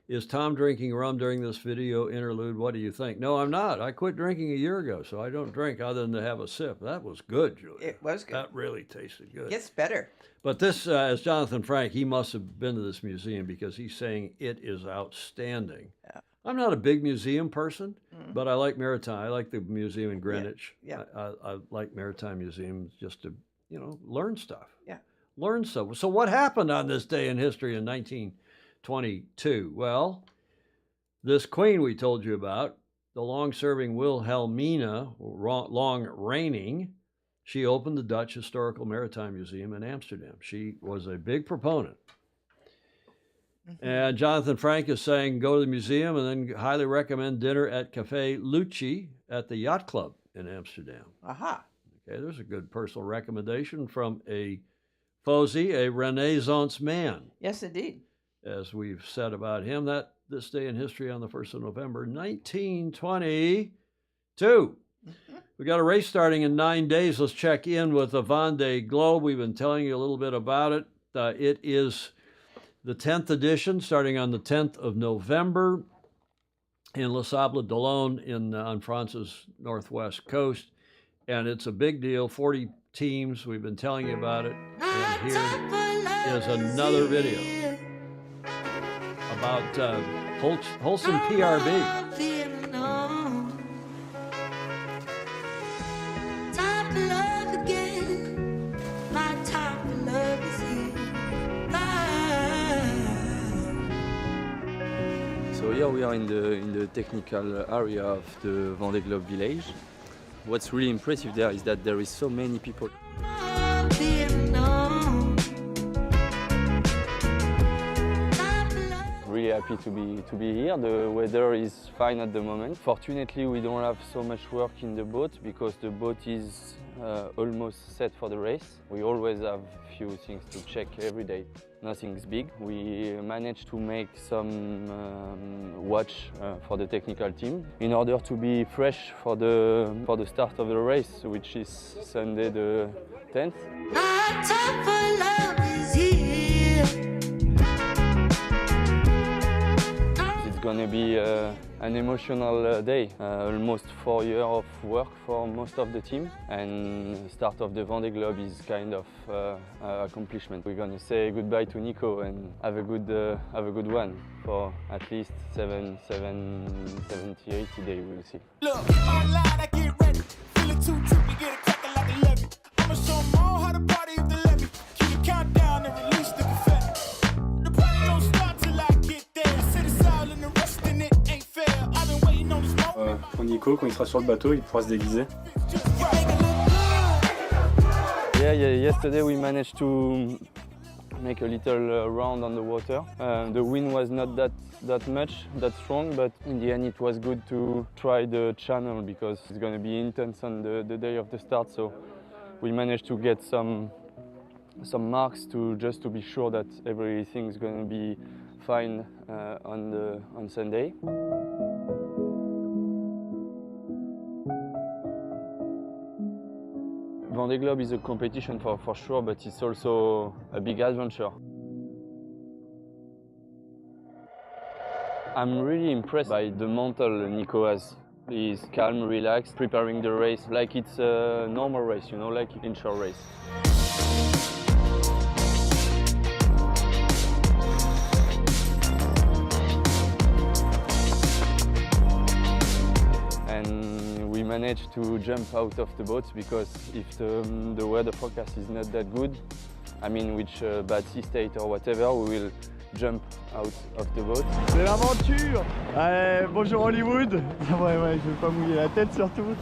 Speaker 1: Is Tom drinking rum during this video interlude? What do you think? No, I'm not. I quit drinking a year ago, so I don't drink other than to have a sip. That was good, Julia.
Speaker 2: It was good.
Speaker 1: That really tasted good.
Speaker 2: It gets better.
Speaker 1: But this, as Jonathan Frank, he must have been to this museum because he's saying it is outstanding. Yeah. I'm not a big museum person, but I like maritime. I like the museum in Greenwich. Yeah. I like maritime museums just to, learn stuff. Yeah. Learn stuff. So what happened on this day in history in 1922? Well, this queen we told you about, the long-serving Wilhelmina, long reigning, she opened the Dutch Historical Maritime Museum in Amsterdam. She was a big proponent. And Jonathan Frank is saying go to the museum and then highly recommend dinner at Café Lucci at the Yacht Club in Amsterdam. Aha. Okay, there's a good personal recommendation from a Fozy, a Renaissance man.
Speaker 2: Yes, indeed.
Speaker 1: As we've said about him, that this day in history on the 1st of November, 1922. We got a race starting in 9 days. Let's check in with the Vendée Globe. We've been telling you a little bit about it. It is the 10th edition, starting on the 10th of November in Les Sables d'Olonne on France's northwest coast. And it's a big deal, 40 teams. We've been telling you about it. And here is another video about Wholesome PRB.
Speaker 12: So here we are in the technical area of the Vendée Globe village. What's really impressive there is that there is so many people. Really happy to be here. The weather is fine at the moment. Fortunately, we don't have so much work in the boat because the boat is almost set for the race. We always have a few things to check every day. Nothing's big. We managed to make some watch for the technical team in order to be fresh for the start of the race, which is Sunday the 10th. It's gonna be an emotional day. Almost 4 years of work for most of the team, and start of the Vendée Globe is kind of accomplishment. We're gonna say goodbye to Nico and have a good one for at least 70, 80 days. We'll see. Look, online, I get ready. Feeling too trippy, get it cracking like a levy. I'ma show them all how to party if they let me. Keep the countdown and release the confetti. The party don't stop till I get there. Sit aside and the rest in it ain't fair. I've been waiting on this moment.
Speaker 13: Pour Nico, quand il sera sur le bateau, il pourra se déguiser.
Speaker 12: Yeah, yesterday we managed to make a little round on the water. The wind was not that strong, but in the end it was good to try the channel because it's going to be intense on the day of the start. So we managed to get some marks just to be sure that everything's going to be fine on Sunday. Vendée Globe is a competition for sure, but it's also a big adventure. I'm really impressed by the mental Nico has. He's calm, relaxed, preparing the race like it's a normal race, you know, like an inshore race. We managed to jump out of the boat because if the weather forecast is not that good, I mean which bad sea state or whatever, we will jump out of the boat.
Speaker 14: C'est l'aventure. Bonjour Hollywood. Ouais, je vais pas mouiller la tête surtout.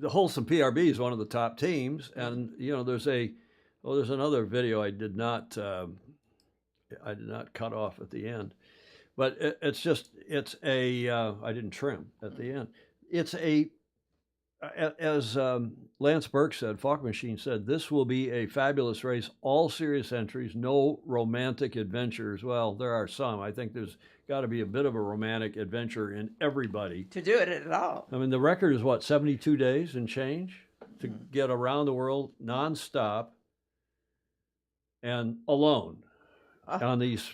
Speaker 1: The Wholesome PRB is one of the top teams, and you know there's another video I did not cut off at the end, but I didn't trim at the end. It's as Lance Burke said, Falk Machine said, this will be a fabulous race, all serious entries, no romantic adventures. Well, there are some. I think there's got to be a bit of a romantic adventure in everybody.
Speaker 2: To do it at all.
Speaker 1: I mean, the record is what, 72 days and change to get around the world nonstop and alone on these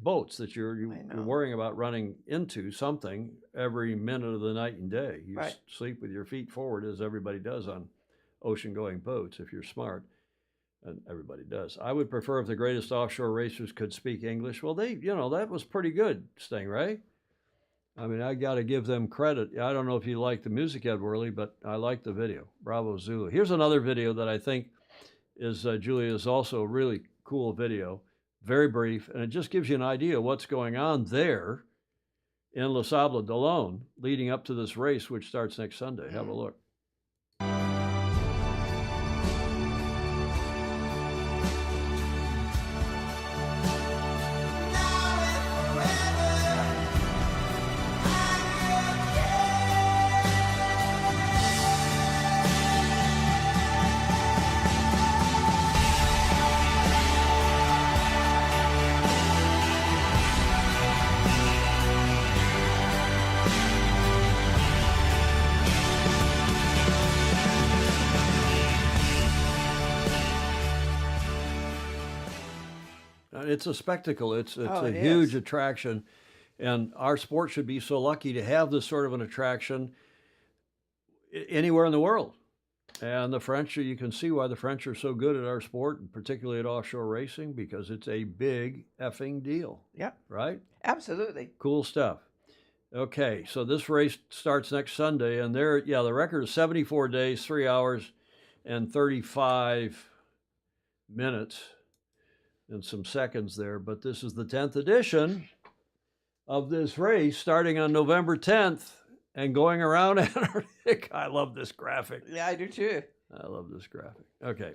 Speaker 1: boats that you're worrying about running into something every minute of the night and day. You sleep with your feet forward, as everybody does on ocean-going boats if you're smart, and everybody does. I would prefer if the greatest offshore racers could speak English. Well, that was pretty good, Sting, right? I mean, I got to give them credit. I don't know if you like the music, Ed Worley, but I like the video. Bravo, Zulu. Here's another video that I think is, Julia, is also a really cool video. Very brief, and it just gives you an idea of what's going on there in Les Sables d'Olonne leading up to this race, which starts next Sunday. Have a look. it's a spectacle. It's a
Speaker 2: it
Speaker 1: huge
Speaker 2: is.
Speaker 1: attraction, and our sport should be so lucky to have this sort of an attraction anywhere in the world. And the French, you can see why the French are so good at our sport, and particularly at offshore racing, because it's a big effing deal.
Speaker 2: Yep.
Speaker 1: Right?
Speaker 2: Absolutely.
Speaker 1: Cool stuff. Okay, so this race starts next Sunday, and the record is 74 days, 3 hours, and 35 minutes and some seconds there. But this is the 10th edition of this race, starting on November 10th and going around Antarctica. I love this graphic.
Speaker 2: Yeah, I do too.
Speaker 1: I love this graphic. Okay,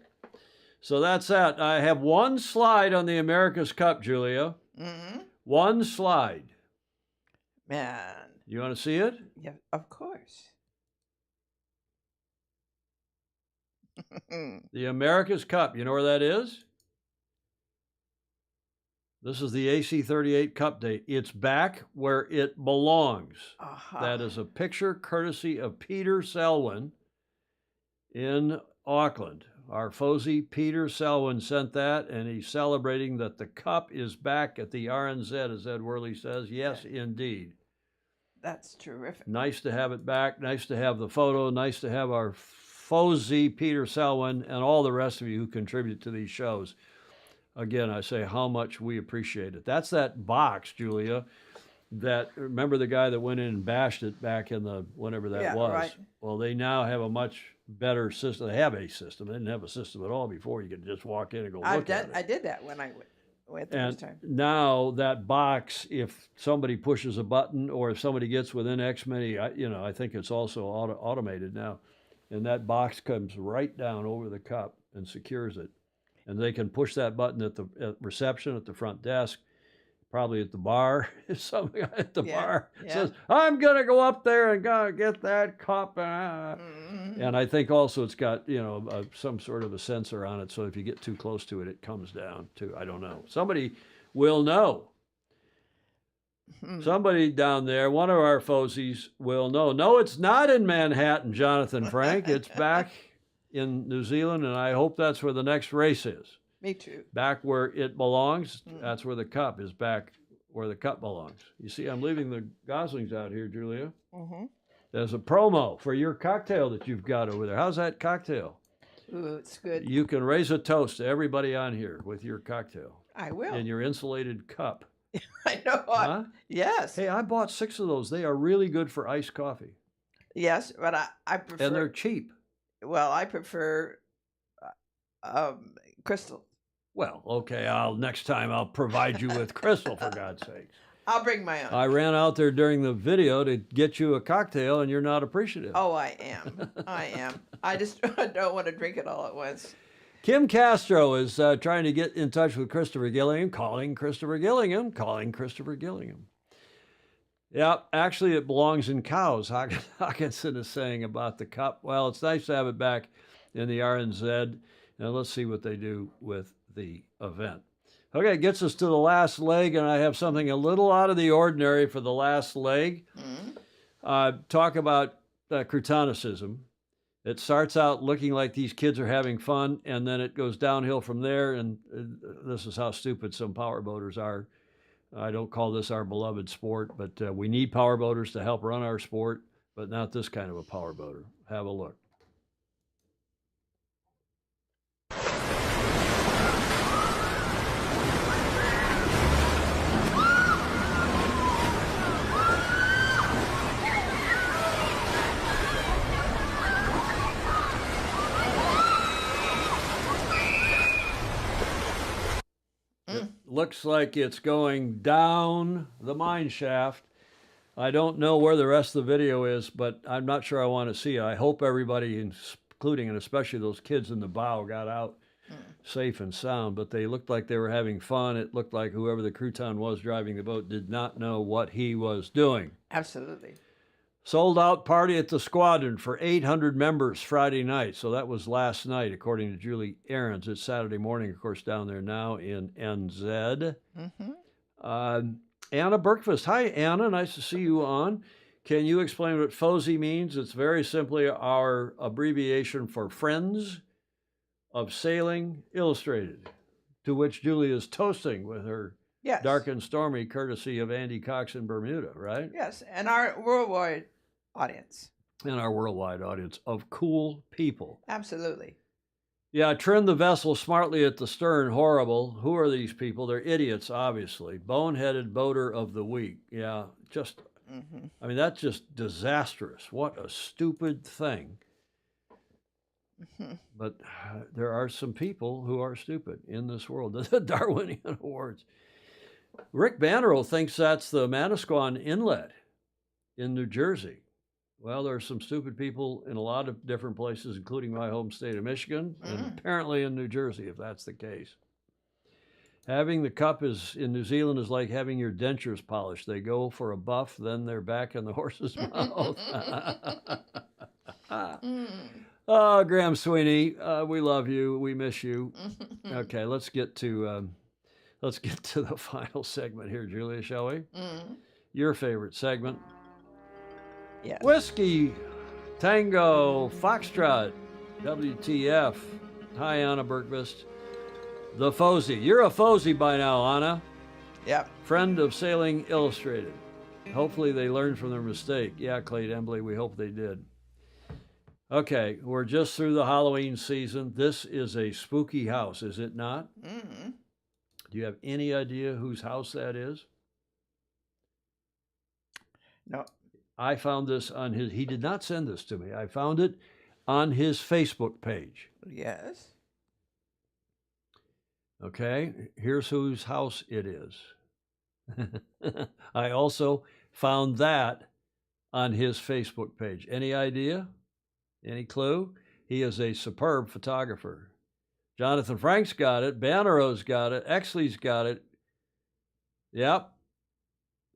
Speaker 1: so that's that. I have one slide on the America's Cup, Julia.
Speaker 2: Mm-hmm.
Speaker 1: One slide.
Speaker 2: Man.
Speaker 1: You want to see it?
Speaker 2: Yeah, of course.
Speaker 1: The America's Cup. You know where that is? This is the AC38 Cup date. It's back where it belongs.
Speaker 2: Uh-huh.
Speaker 1: That is a picture courtesy of Peter Selwyn in Auckland. Our Fozy Peter Selwyn sent that, and he's celebrating that the cup is back at the RNZ, as Ed Worley says. Yes, indeed.
Speaker 2: That's terrific.
Speaker 1: Nice to have it back. Nice to have the photo. Nice to have our Fozy Peter Selwyn and all the rest of you who contribute to these shows. Again, I say how much we appreciate it. That's that box, Julia, that, remember the guy that went in and bashed it back in the, whenever that was?
Speaker 2: Right.
Speaker 1: Well, they now have a much better system. They have a system. They didn't have a system at all before. You could just walk in and go look at it.
Speaker 2: I did that when I went the first time.
Speaker 1: Now that box, if somebody pushes a button or if somebody gets within X many, I think it's also automated now. And that box comes right down over the cup and secures it. And they can push that button at reception, at the front desk, probably at the bar. Somebody at the bar says, "I'm going to go up there and go get that cup." And I think also it's got, some sort of a sensor on it. So if you get too close to it, it comes down too. I don't know. Somebody will know. Somebody down there, one of our Fozies will know. No, it's not in Manhattan, Jonathan Frank. It's back in New Zealand, and I hope that's where the next race is.
Speaker 2: Me too.
Speaker 1: Back where it belongs. That's where the cup is, back where the cup belongs. You see, I'm leaving the Goslings out here, Julia.
Speaker 2: Mm-hmm.
Speaker 1: There's a promo for your cocktail that you've got over there. How's that cocktail?
Speaker 2: Ooh, it's good.
Speaker 1: You can raise a toast to everybody on here with your cocktail.
Speaker 2: I will.
Speaker 1: In your insulated cup.
Speaker 2: I know.
Speaker 1: Huh?
Speaker 2: Yes.
Speaker 1: Hey, I bought 6 of those. They are really good for iced coffee.
Speaker 2: Yes, but I prefer.
Speaker 1: And they're cheap.
Speaker 2: Well, I prefer crystal.
Speaker 1: Well, okay. Next time I'll provide you with crystal, for God's sakes.
Speaker 2: I'll bring my own.
Speaker 1: I ran out there during the video to get you a cocktail, and you're not appreciative.
Speaker 2: Oh, I am. I am. I just don't want to drink it all at once.
Speaker 1: Kim Castro is trying to get in touch with Christopher Gillingham, calling Christopher Gillingham. Yeah, actually, it belongs in cows. Hawkinson is saying about the cup. Well, it's nice to have it back in the RNZ, and let's see what they do with the event. Okay, it gets us to the last leg, and I have something a little out of the ordinary for the last leg. Talk about crutonicism. It starts out looking like these kids are having fun, and then it goes downhill from there, and this is how stupid some power boaters are. I don't call this our beloved sport, but we need power boaters to help run our sport, but not this kind of a power boater. Have a look. Looks like it's going down the mine shaft. I don't know where the rest of the video is, but I'm not sure I want to see it. I hope everybody, including and especially those kids in the bow, got out safe and sound, but they looked like they were having fun. It looked like whoever the crouton was driving the boat did not know what he was doing.
Speaker 2: Absolutely. Sold
Speaker 1: out party at the Squadron for 800 members Friday night. So that was last night, according to Julie Ahrens. It's Saturday morning, of course, down there now in NZ. Anna Berkfast. Hi, Anna. Nice to see you on. Can you explain what FOSI means? It's very simply our abbreviation for Friends of Sailing Illustrated. to which Julia is toasting with her
Speaker 2: Yes.
Speaker 1: Dark and Stormy, courtesy of Andy Cox in Bermuda, right?
Speaker 2: Yes, and our worldwide audience.
Speaker 1: And our worldwide audience of cool people.
Speaker 2: Absolutely.
Speaker 1: Yeah, trim the vessel smartly at the stern. Horrible. Who are these people? They're idiots, obviously. Boneheaded boater of the week. Yeah, just, I mean, that's just disastrous. What a stupid thing. But there are some people who are stupid in this world. The Darwinian Awards. Rick Bannerow thinks that's the Manasquan Inlet in New Jersey. Well, there are some stupid people in a lot of different places, including my home state of Michigan, and apparently in New Jersey, if that's the case. Having the cup in New Zealand is like having your dentures polished. They go for a buff, then they're back in the horse's mouth. Oh, Graham Sweeney, we love you. We miss you. Okay, let's get to the final segment here, Julia, shall we? Your favorite segment.
Speaker 2: Yes.
Speaker 1: Whiskey, Tango, Foxtrot, WTF. Hi, Anna Bergquist. The Fozy. You're a Fozy by now, Anna.
Speaker 2: Yep.
Speaker 1: Friend of Sailing Illustrated. Hopefully they learned from their mistake. Yeah, Clay Embley, we hope they did. Okay, we're just through the Halloween season. This is a spooky house, is it not? Do you have any idea whose house that is?
Speaker 2: No.
Speaker 1: I found this on his, he did not send this to me. I found it on his Facebook page.
Speaker 2: Yes.
Speaker 1: Okay, here's whose house it is. I also found that on his Facebook page. Any idea? Any clue? He is a superb photographer. Jonathan Frank's got it. Bannerow's got it. Exley's got it. Yep.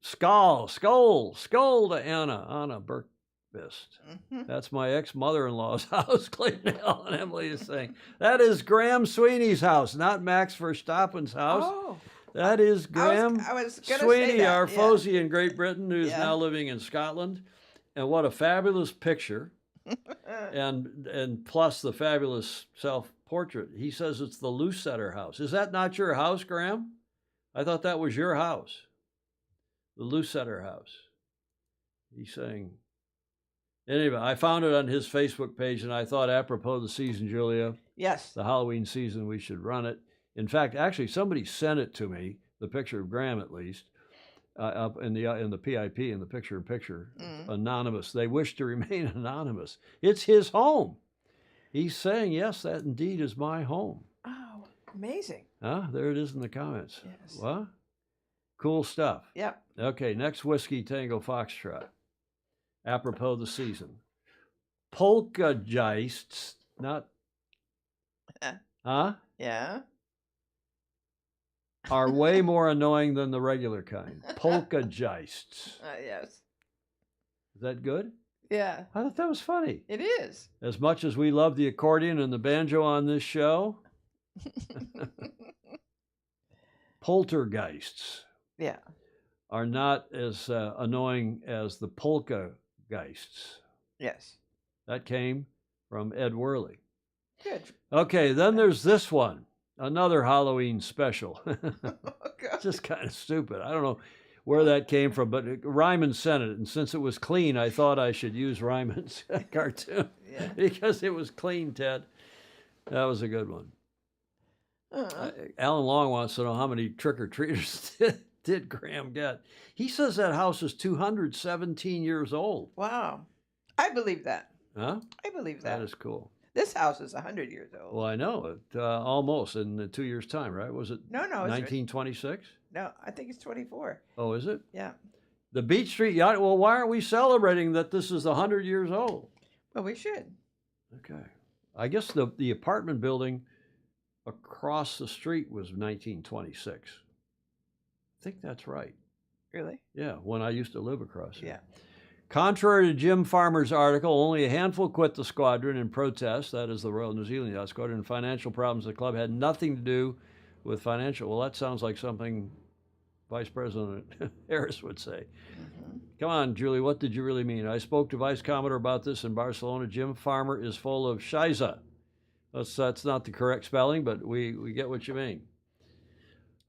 Speaker 1: Skull to Anna Bergquist. That's my ex-mother-in-law's house, Clayton Hill and Emily is saying. That is Graham Sweeney's house, not Max Verstappen's house.
Speaker 2: Oh.
Speaker 1: That is Graham
Speaker 2: I was gonna
Speaker 1: Sweeney,
Speaker 2: say that,
Speaker 1: our
Speaker 2: yeah.
Speaker 1: Fozy in Great Britain, who's now living in Scotland. And what a fabulous picture. and plus the fabulous self-portrait. He says it's the Lucetter house. Is that not your house, Graham? I thought that was your house. The Lucetter house. He's saying. Anyway, I found it on his Facebook page, and I thought, apropos the season, Julia.
Speaker 2: Yes.
Speaker 1: The Halloween season, we should run it. In fact, actually, somebody sent it to me, the picture of Graham at least, up in the PIP, in the picture-in-picture, anonymous. They wish to remain anonymous. It's his home. He's saying, yes, that indeed is my home.
Speaker 2: Oh, amazing.
Speaker 1: There it is in the comments.
Speaker 2: Yes.
Speaker 1: What? Cool stuff.
Speaker 2: Yep.
Speaker 1: Okay, next Whiskey Tango Foxtrot. Apropos the season. Polkageists, not...
Speaker 2: Yeah.
Speaker 1: Are way more annoying than the regular kind. Polkageists.
Speaker 2: Yes.
Speaker 1: Is that good?
Speaker 2: Yeah.
Speaker 1: I thought that was funny.
Speaker 2: It is.
Speaker 1: As much as we love the accordion and the banjo on this show, poltergeists are not as annoying as the polkageists.
Speaker 2: Yes.
Speaker 1: That came from Ed Worley.
Speaker 2: Good.
Speaker 1: Okay, then there's this one. Another Halloween special. It's just kind of stupid. I don't know where that came from, but Ryman sent it. And since it was clean, I thought I should use Ryman's cartoon because it was clean, Ted. That was a good one. Alan Long wants to know how many trick-or-treaters did Graham get. He says that house is 217 years old.
Speaker 2: Wow. I believe that.
Speaker 1: Huh?
Speaker 2: I believe that.
Speaker 1: That is cool.
Speaker 2: This house is 100 years old.
Speaker 1: Well, I know it. Almost in 2 years' time, right? Was it
Speaker 2: No.
Speaker 1: 1926?
Speaker 2: No, I think it's 24.
Speaker 1: Oh, is it?
Speaker 2: Yeah.
Speaker 1: The Beach Street Yacht. Well, why aren't we celebrating that this is 100 years old?
Speaker 2: Well, we should.
Speaker 1: Okay. I guess the apartment building across the street was 1926. I think that's right.
Speaker 2: Really?
Speaker 1: Yeah, when I used to live across it.
Speaker 2: Yeah.
Speaker 1: Contrary to Jim Farmer's article, only a handful quit the squadron in protest. That is the Royal New Zealand Yacht Squadron. And financial problems of the club had nothing to do with financial. Well, that sounds like something Vice President Harris would say. Come on, Julie, what did you really mean? I spoke to Vice Commodore about this in Barcelona. Jim Farmer is full of shiza. That's not the correct spelling, but we get what you mean.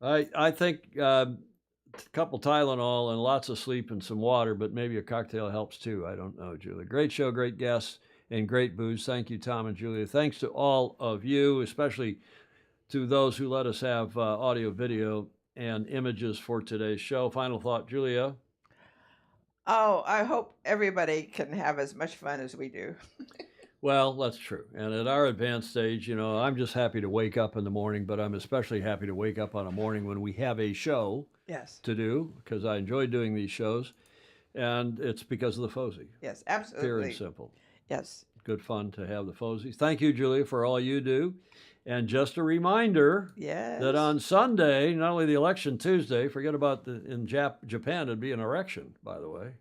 Speaker 1: I think a couple Tylenol and lots of sleep and some water, but maybe a cocktail helps too. I don't know, Julia. Great show, great guests, and great booze. Thank you, Tom and Julia. Thanks to all of you, especially to those who let us have audio, video, and images for today's show. Final thought, Julia.
Speaker 2: Oh, I hope everybody can have as much fun as we do.
Speaker 1: Well, that's true. And at our advanced stage, I'm just happy to wake up in the morning, but I'm especially happy to wake up on a morning when we have a show to do, because I enjoy doing these shows. And it's because of the Fosey.
Speaker 2: Yes, absolutely.
Speaker 1: Pure and simple.
Speaker 2: Yes.
Speaker 1: Good fun to have the Fosies. Thank you, Julia, for all you do. And just a reminder that on Sunday, not only the election Tuesday, forget about in Japan, it'd be an erection, by the way.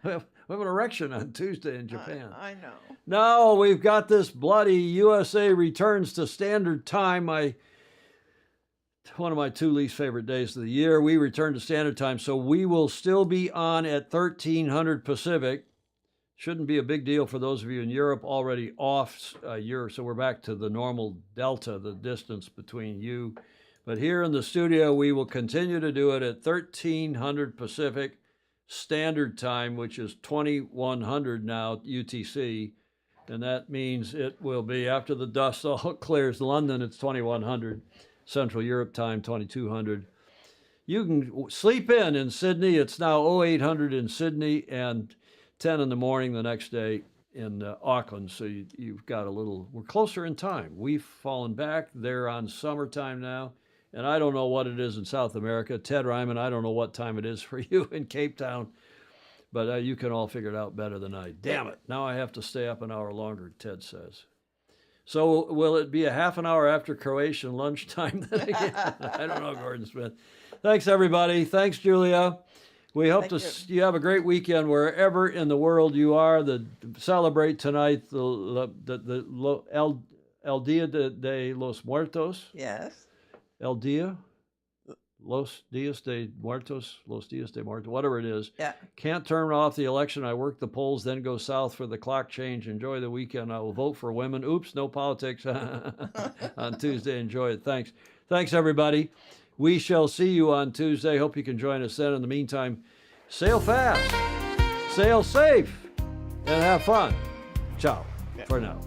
Speaker 1: We have an erection on Tuesday in Japan.
Speaker 2: I know.
Speaker 1: No, we've got this bloody USA returns to standard time. One of my 2 least favorite days of the year. We return to standard time, so we will still be on at 1300 Pacific. Shouldn't be a big deal for those of you in Europe already off a year, so we're back to the normal delta, the distance between you. But here in the studio, we will continue to do it at 1300 Pacific Standard Time, which is 2100 now UTC, and that means it will be after the dust all clears. London, it's 2100. Central Europe time, 2200. You can sleep in Sydney. It's now 0800 in Sydney, and 10 in the morning the next day in Auckland, so you've got we're closer in time. We've fallen back. They're on summertime now, and I don't know what it is in South America. Ted Ryman, I don't know what time it is for you in Cape Town, but you can all figure it out better than I. Damn it, now I have to stay up an hour longer, Ted says. So will it be a half an hour after Croatian lunchtime then again? I don't know, Gordon Smith. Thanks, everybody. Thanks, Julia. We hope you have a great weekend wherever in the world you are. Celebrate tonight El Dia de los Muertos.
Speaker 2: Yes.
Speaker 1: El Dia, Los Dias de Muertos, whatever it is.
Speaker 2: Yeah.
Speaker 1: Can't turn off the election. I work the polls, then go south for the clock change. Enjoy the weekend. I will vote for women. Oops, no politics on Tuesday. Enjoy it. Thanks. Thanks, everybody. We shall see you on Tuesday. Hope you can join us then. In the meantime, sail fast, sail safe, and have fun. Ciao for now.